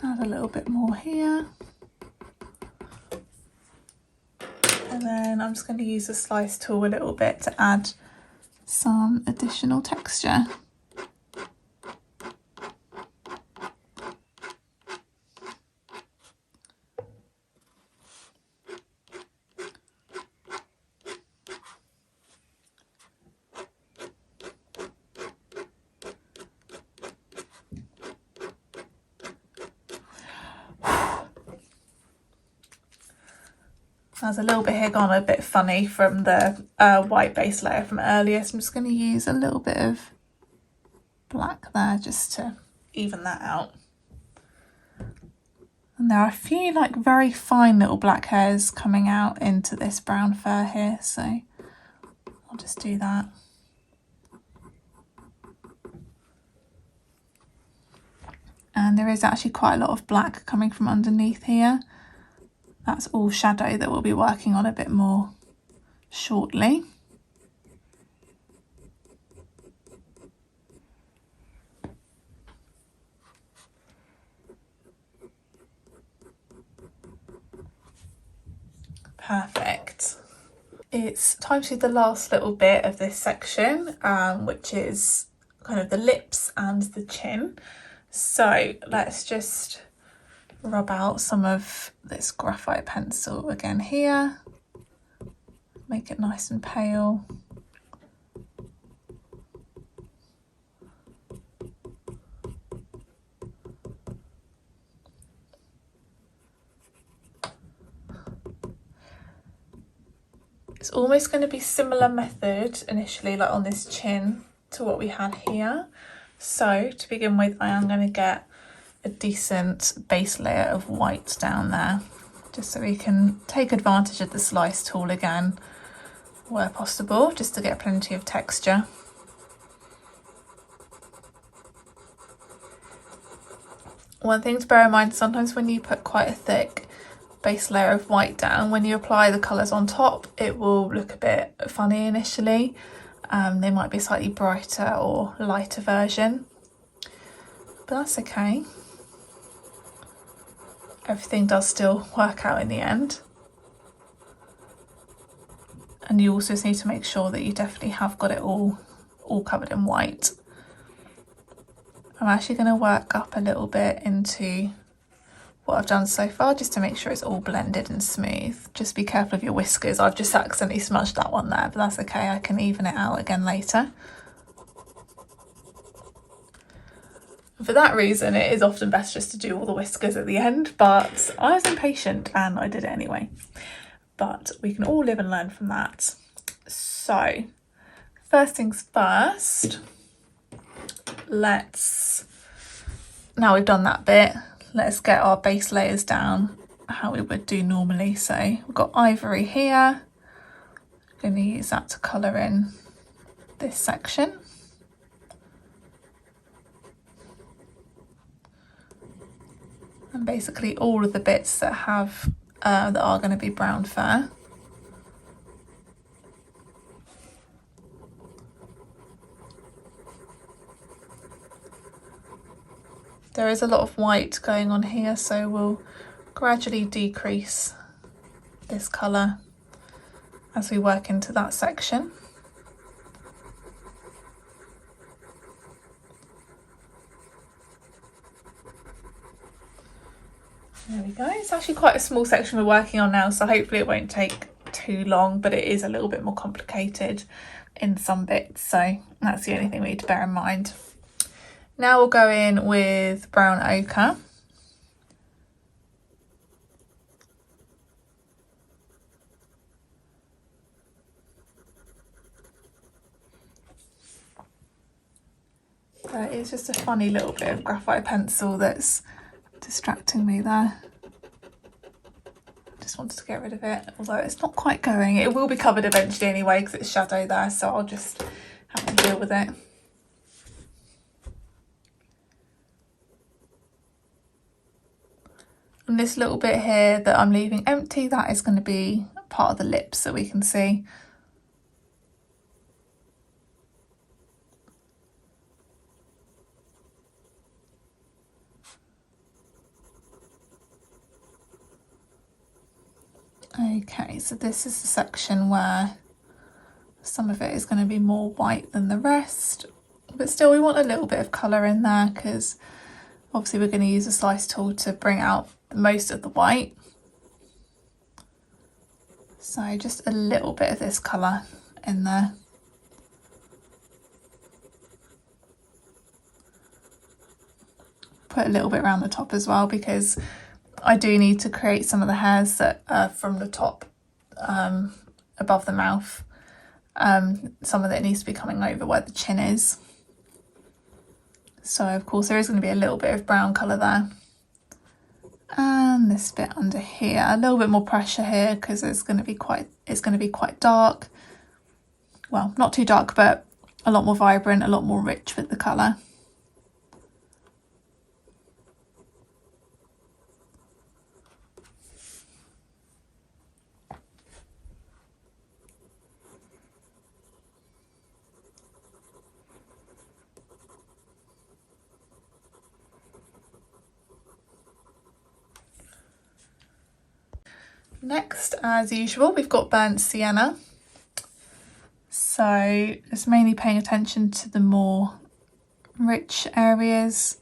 Add a little bit more here. And then I'm just going to use the slice tool a little bit to add some additional texture. There's a little bit here gone a bit funny from the white base layer from earlier, so I'm just going to use a little bit of black there just to even that out. And there are a few like very fine little black hairs coming out into this brown fur here, so I'll just do that. And there is actually quite a lot of black coming from underneath here. That's all shadow that we'll be working on a bit more shortly. Perfect. It's time to do the last little bit of this section, which is kind of the lips and the chin. So let's just rub out some of this graphite pencil again here, make it nice and pale. It's almost going to be similar method initially, like on this chin, to what we had here. So to begin with, I am going to get a decent base layer of white down there, just so we can take advantage of the slice tool again where possible, just to get plenty of texture. One thing to bear in mind, sometimes when you put quite a thick base layer of white down, when you apply the colours on top, it will look a bit funny initially. They might be a slightly brighter or lighter version, but that's okay. Everything does still work out in the end. And you also just need to make sure that you definitely have got it all covered in white. I'm actually going to work up a little bit into what I've done so far, just to make sure it's all blended and smooth. Just be careful of your whiskers. I've just accidentally smudged that one there, but that's okay. I can even it out again later. For that reason, it is often best just to do all the whiskers at the end, but I was impatient and I did it anyway. But we can all live and learn from that. So, first things first, now we've done that bit, let's get our base layers down how we would do normally. So we've got ivory here. I'm going to use that to colour in this section. And basically all of the bits that have that are going to be brown fur. There is a lot of white going on here, so we'll gradually decrease this colour as we work into that section. There we go. It's actually quite a small section we're working on now, so hopefully it won't take too long, but it is a little bit more complicated in some bits, so that's the only thing we need to bear in mind. Now we'll go in with brown ochre. That is just a funny little bit of graphite pencil that's distracting me there. Just wanted to get rid of it, although it's not quite going. It will be covered eventually anyway because it's shadow there, so I'll just have to deal with it. And this little bit here that I'm leaving empty, that is going to be part of the lips that we can see. Okay, so this is the section where some of it is going to be more white than the rest, but still we want a little bit of colour in there because obviously we're going to use a slice tool to bring out most of the white. So just a little bit of this colour in there. Put a little bit around the top as well because I do need to create some of the hairs that are from the top above the mouth. Some of it needs to be coming over where the chin is. So of course there is going to be a little bit of brown colour there. And this bit under here, a little bit more pressure here because it's going to be quite dark. Well, not too dark, but a lot more vibrant, a lot more rich with the colour. Next, as usual, we've got burnt sienna. So it's mainly paying attention to the more rich areas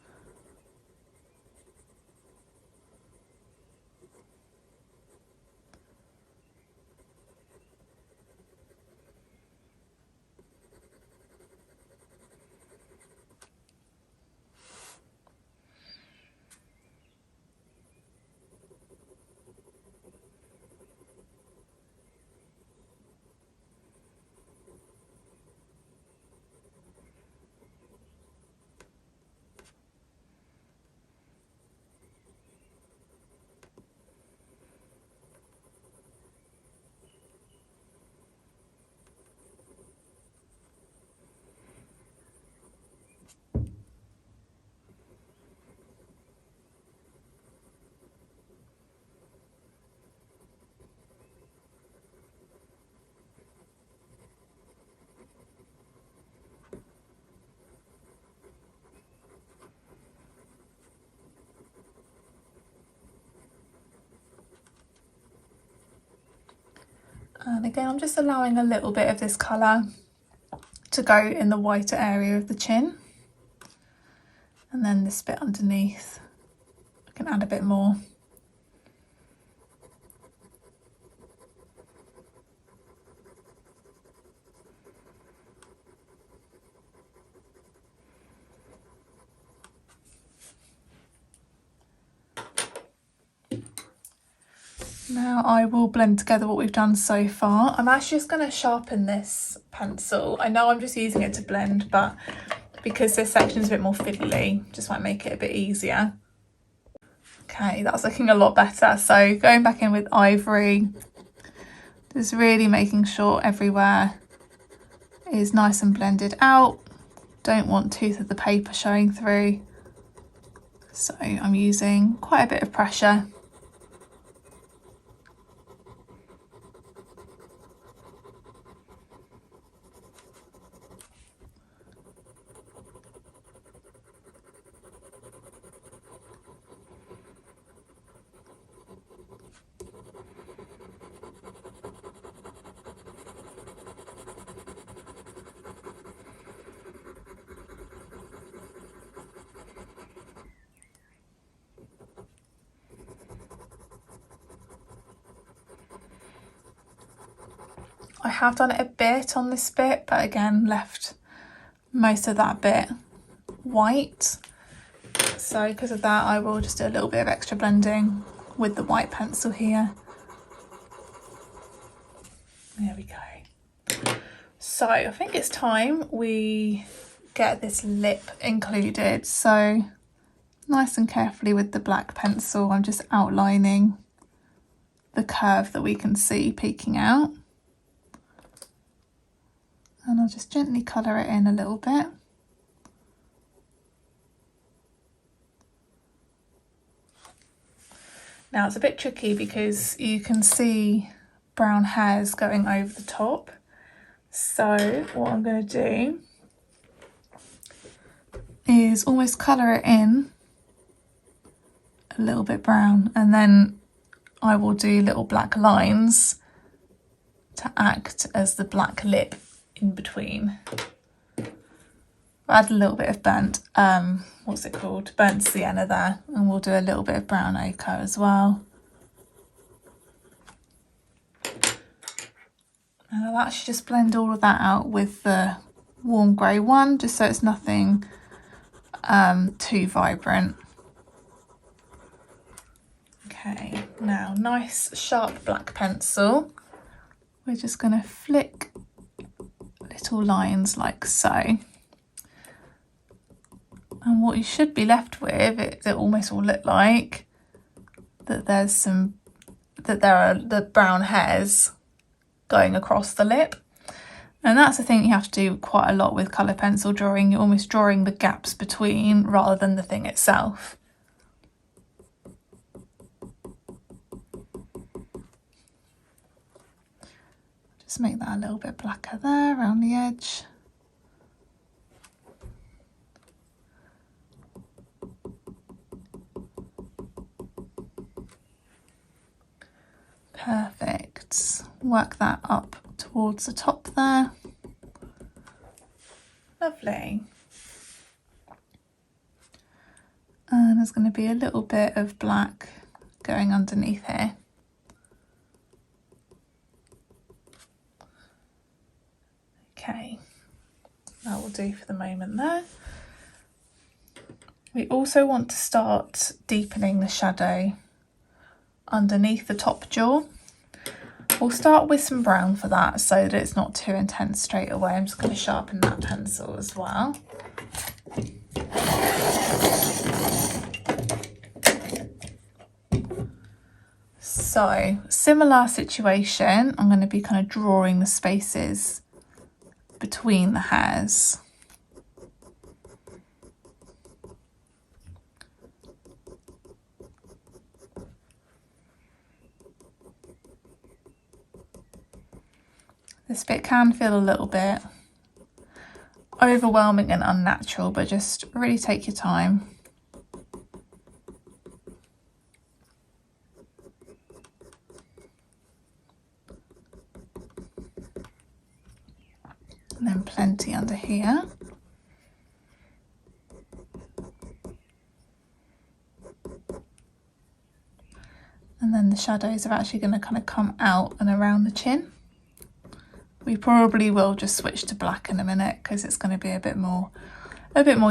And again, I'm just allowing a little bit of this colour to go in the whiter area of the chin. And then this bit underneath, I can add a bit more. Now I will blend together what we've done so far. I'm actually just going to sharpen this pencil. I know I'm just using it to blend, but because this section is a bit more fiddly, just might make it a bit easier. Okay, that's looking a lot better. So going back in with Ivory, just really making sure everywhere is nice and blended out. Don't want tooth of the paper showing through. So I'm using quite a bit of pressure. I have done it a bit on this bit, but again left most of that bit white. So because of that, I will just do a little bit of extra blending with the white pencil here. There we go. So I think it's time we get this lip included. So nice and carefully with the black pencil, I'm just outlining the curve that we can see peeking out. And I'll just gently colour it in a little bit. Now it's a bit tricky because you can see brown hairs going over the top. So what I'm going to do is almost colour it in a little bit brown, and then I will do little black lines to act as the black lip in between. Add a little bit of burnt, what's it called? Burnt sienna there, and we'll do a little bit of brown ochre as well. And I'll actually just blend all of that out with the warm grey one, just so it's nothing too vibrant. Okay, now nice sharp black pencil. We're just going to flick little lines like so. And what you should be left with, it almost will look like that there are the brown hairs going across the lip. And that's the thing you have to do quite a lot with colour pencil drawing. You're almost drawing the gaps between rather than the thing itself. Just make that a little bit blacker there around the edge. Perfect. Work that up towards the top there. Lovely. And there's going to be a little bit of black going underneath here. Okay, that will do for the moment there. We also want to start deepening the shadow underneath the top jaw. We'll start with some brown for that so that it's not too intense straight away. I'm just going to sharpen that pencil as well. So, similar situation, I'm going to be kind of drawing the spaces between the hairs. This bit can feel a little bit overwhelming and unnatural, but just really take your time. and then plenty under here. And then the shadows are actually going to kind of come out and around the chin. We probably will just switch to black in a minute because it's going to be a bit more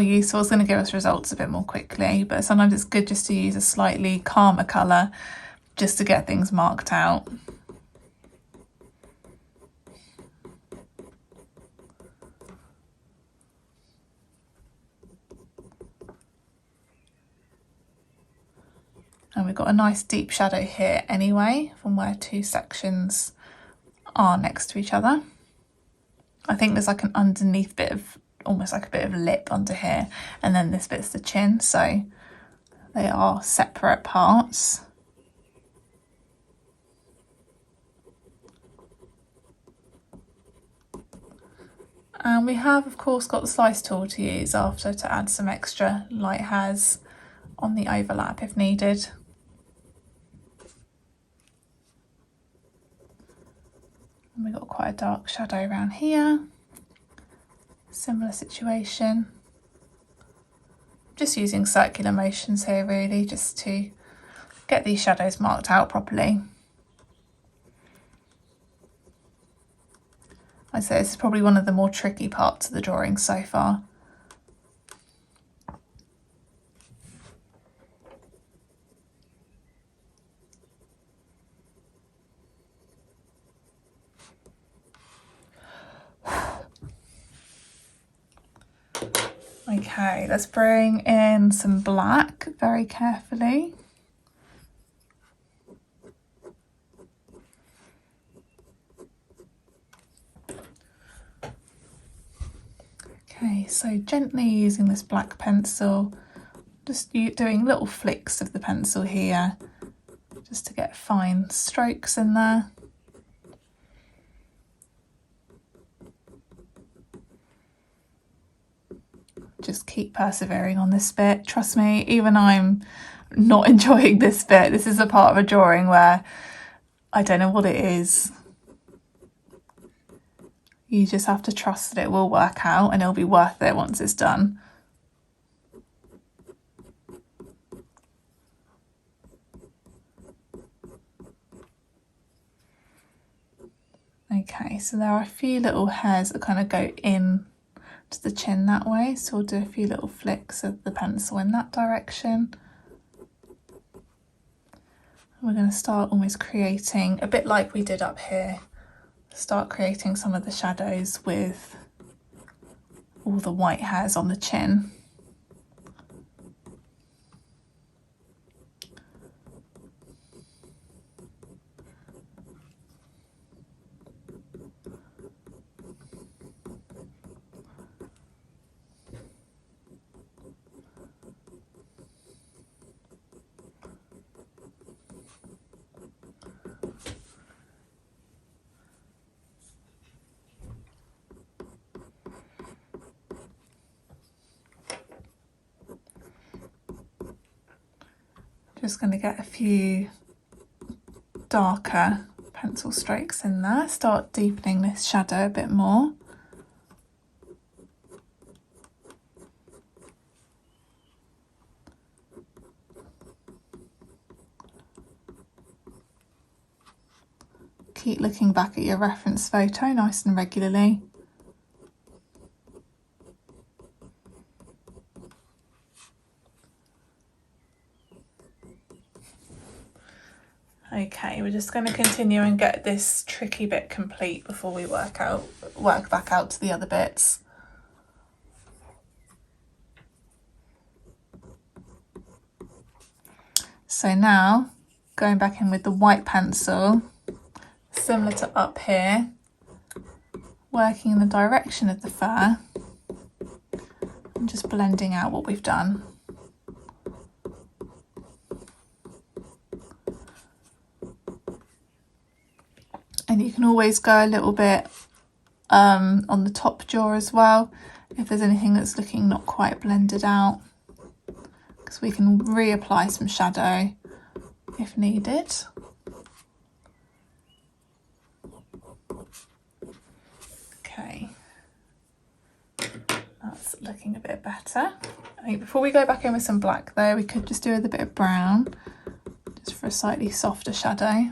useful. It's going to give us results a bit more quickly, but sometimes it's good just to use a slightly calmer colour just to get things marked out. And we've got a nice deep shadow here anyway, from where two sections are next to each other. I think there's like an underneath bit of, almost like a bit of lip under here, and then this bit's the chin, so they are separate parts. And we have, of course, got the slice tool to use after to add some extra light hairs on the overlap if needed. And we've got quite a dark shadow around here. Similar situation. Just using circular motions here really, just to get these shadows marked out properly. I'd say this is probably one of the more tricky parts of the drawing so far. Okay, let's bring in some black very carefully. Okay, so gently using this black pencil, just doing little flicks of the pencil here, just to get fine strokes in there. Just keep persevering on this bit. Trust me, even I'm not enjoying this bit. This is a part of a drawing where I don't know what it is. You just have to trust that it will work out and it'll be worth it once it's done. Okay, so there are a few little hairs that kind of go in to the chin that way, so we'll do a few little flicks of the pencil in that direction. We're going to start almost creating, a bit like we did up here, start creating some of the shadows with all the white hairs on the chin. Just going to get a few darker pencil strokes in there, start deepening this shadow a bit more. Keep looking back at your reference photo nice and regularly. Okay, we're just going to continue and get this tricky bit complete before we work back out to the other bits. So now, going back in with the white pencil, similar to up here, working in the direction of the fur and just blending out what we've done. And you can always go a little bit on the top jaw as well, if there's anything that's looking not quite blended out, because we can reapply some shadow if needed. Okay, that's looking a bit better. I think before we go back in with some black though, we could just do with a bit of brown, just for a slightly softer shadow.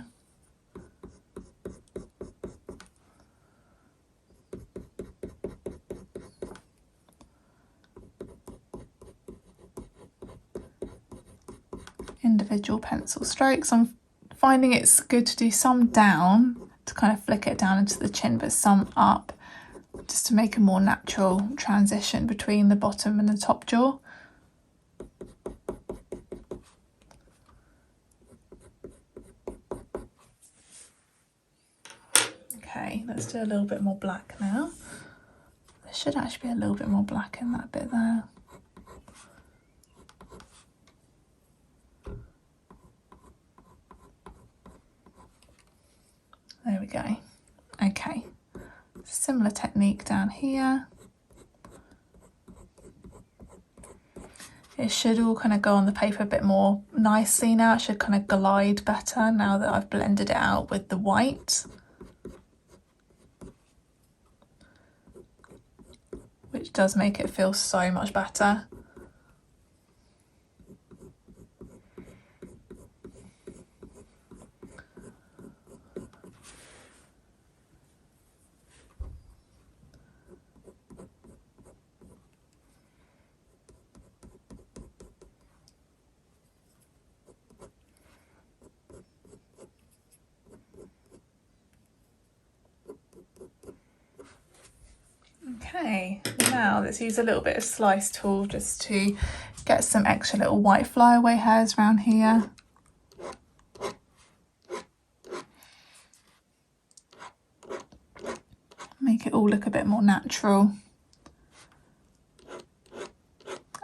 Individual pencil strokes. I'm finding it's good to do some down to kind of flick it down into the chin, but some up just to make a more natural transition between the bottom and the top jaw. Okay, let's do a little bit more black now. There should actually be a little bit more black in that bit there. There we go. Okay, similar technique down here. It should all kind of go on the paper a bit more nicely now. It should kind of glide better now that I've blended it out with the white, which does make it feel so much better. Okay, now let's use a little bit of slice tool just to get some extra little white flyaway hairs around here. Make it all look a bit more natural.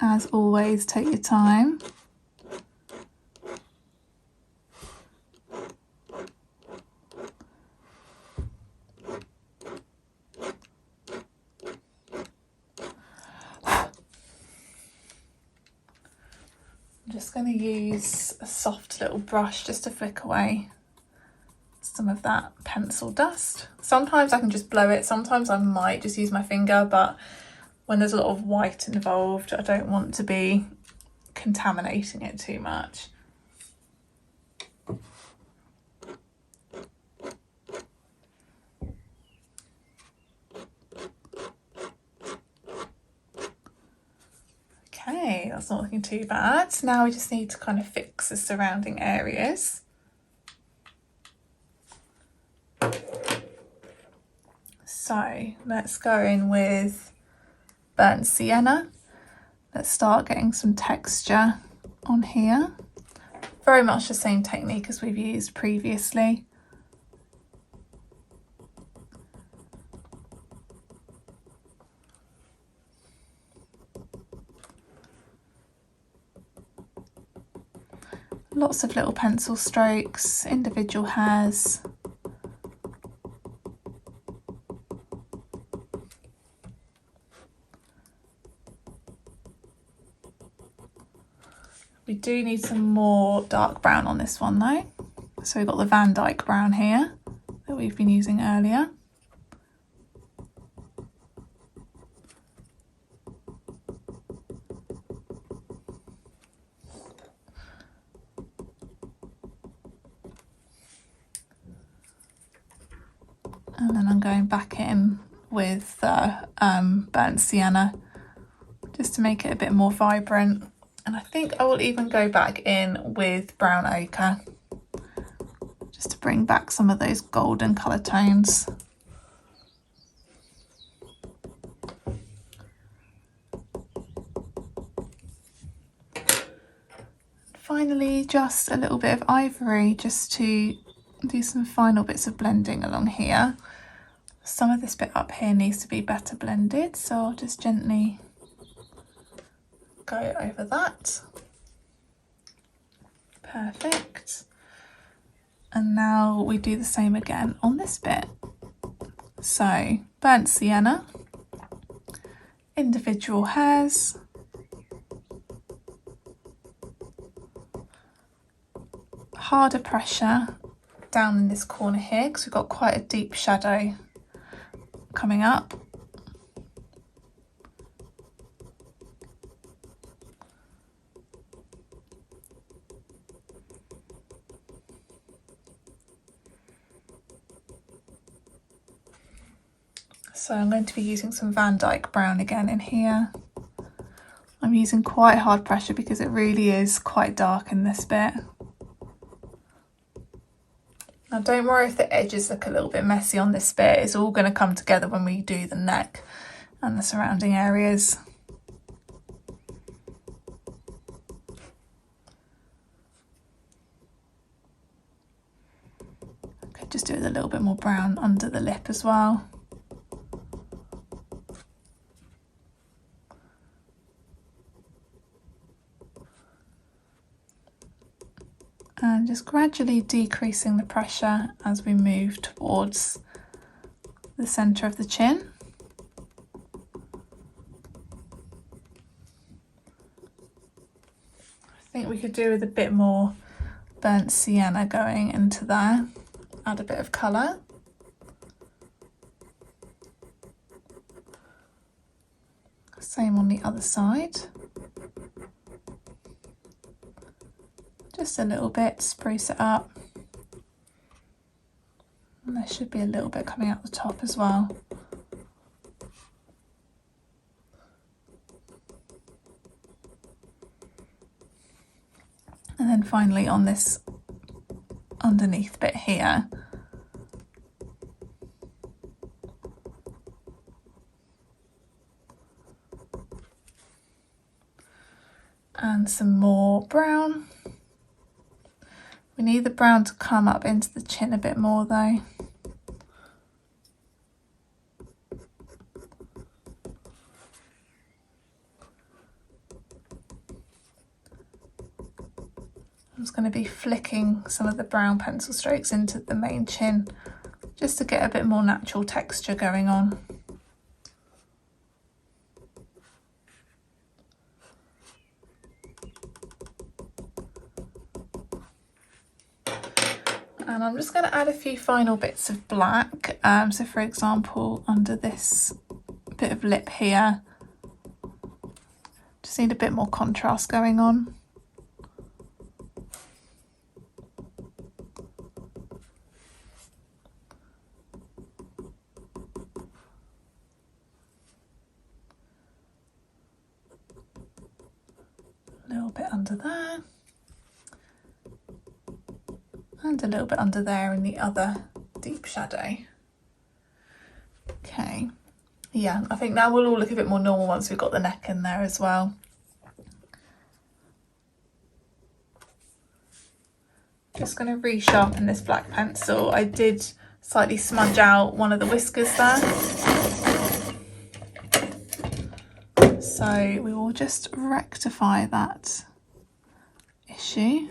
As always, take your time. I'm just going to use a soft little brush just to flick away some of that pencil dust. Sometimes I can just blow it, sometimes I might just use my finger, but when there's a lot of white involved, I don't want to be contaminating it too much. Okay, that's not looking too bad. Now we just need to kind of fix the surrounding areas. So let's go in with burnt sienna. Let's start getting some texture on here. Very much the same technique as we've used previously. Lots of little pencil strokes, individual hairs. We do need some more dark brown on this one though. So we've got the Van-dyck brown here that we've been using earlier. And then I'm going back in with burnt sienna just to make it a bit more vibrant. And I think I will even go back in with brown ochre just to bring back some of those golden colour tones. Finally, just a little bit of ivory just to do some final bits of blending along here. Some of this bit up here needs to be better blended, so I'll just gently go over that. Perfect. And now we do the same again on this bit. So burnt sienna, individual hairs, harder pressure down in this corner here because we've got quite a deep shadow coming up. So I'm going to be using some Van-dyck brown again in here. I'm using quite hard pressure because it really is quite dark in this bit. Now don't worry if the edges look a little bit messy on this bit, it's all going to come together when we do the neck and the surrounding areas. I could just do with a little bit more brown under the lip as well. And just gradually decreasing the pressure as we move towards the centre of the chin. I think we could do with a bit more burnt sienna going into there, add a bit of colour. Same on the other side. Just a little bit, spruce it up. And there should be a little bit coming out the top as well. And then finally on this underneath bit here, and some more brown. We need the brown to come up into the chin a bit more though. I'm just going to be flicking some of the brown pencil strokes into the main chin just to get a bit more natural texture going on. And I'm just going to add a few final bits of black. So for example, under this bit of lip here, just need a bit more contrast going on. A little bit under there. And a little bit under there in the other deep shadow. Okay, yeah, I think now we'll all look a bit more normal once we've got the neck in there as well. Just going to resharpen this black pencil. I did slightly smudge out one of the whiskers there. So we will just rectify that issue.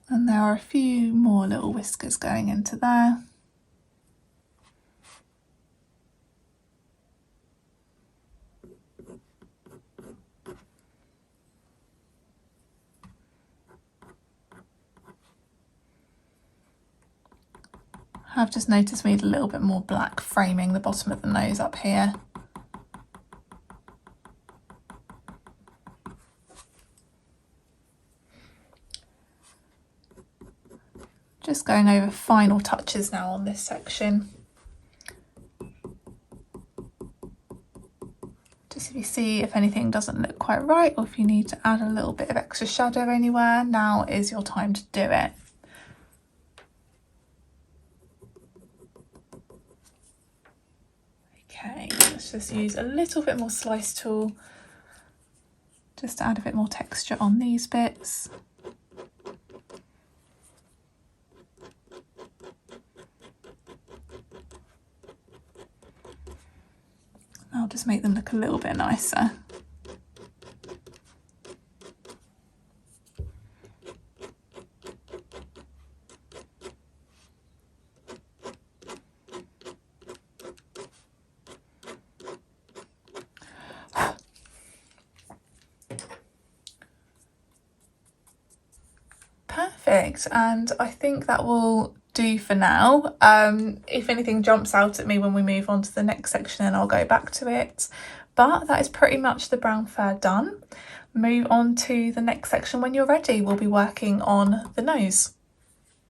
And there are a few more little whiskers going into there. I've just noticed we need a little bit more black framing the bottom of the nose up here. Just going over final touches now on this section. Just if you see if anything doesn't look quite right, or if you need to add a little bit of extra shadow anywhere, now is your time to do it. Okay, let's just use a little bit more slice tool just to add a bit more texture on these bits. I'll just make them look a little bit nicer. Perfect, and I think that will do for now. If anything jumps out at me when we move on to the next section, then I'll go back to it. But that is pretty much the brown fur done. Move on to the next section when you're ready. We'll be working on the nose.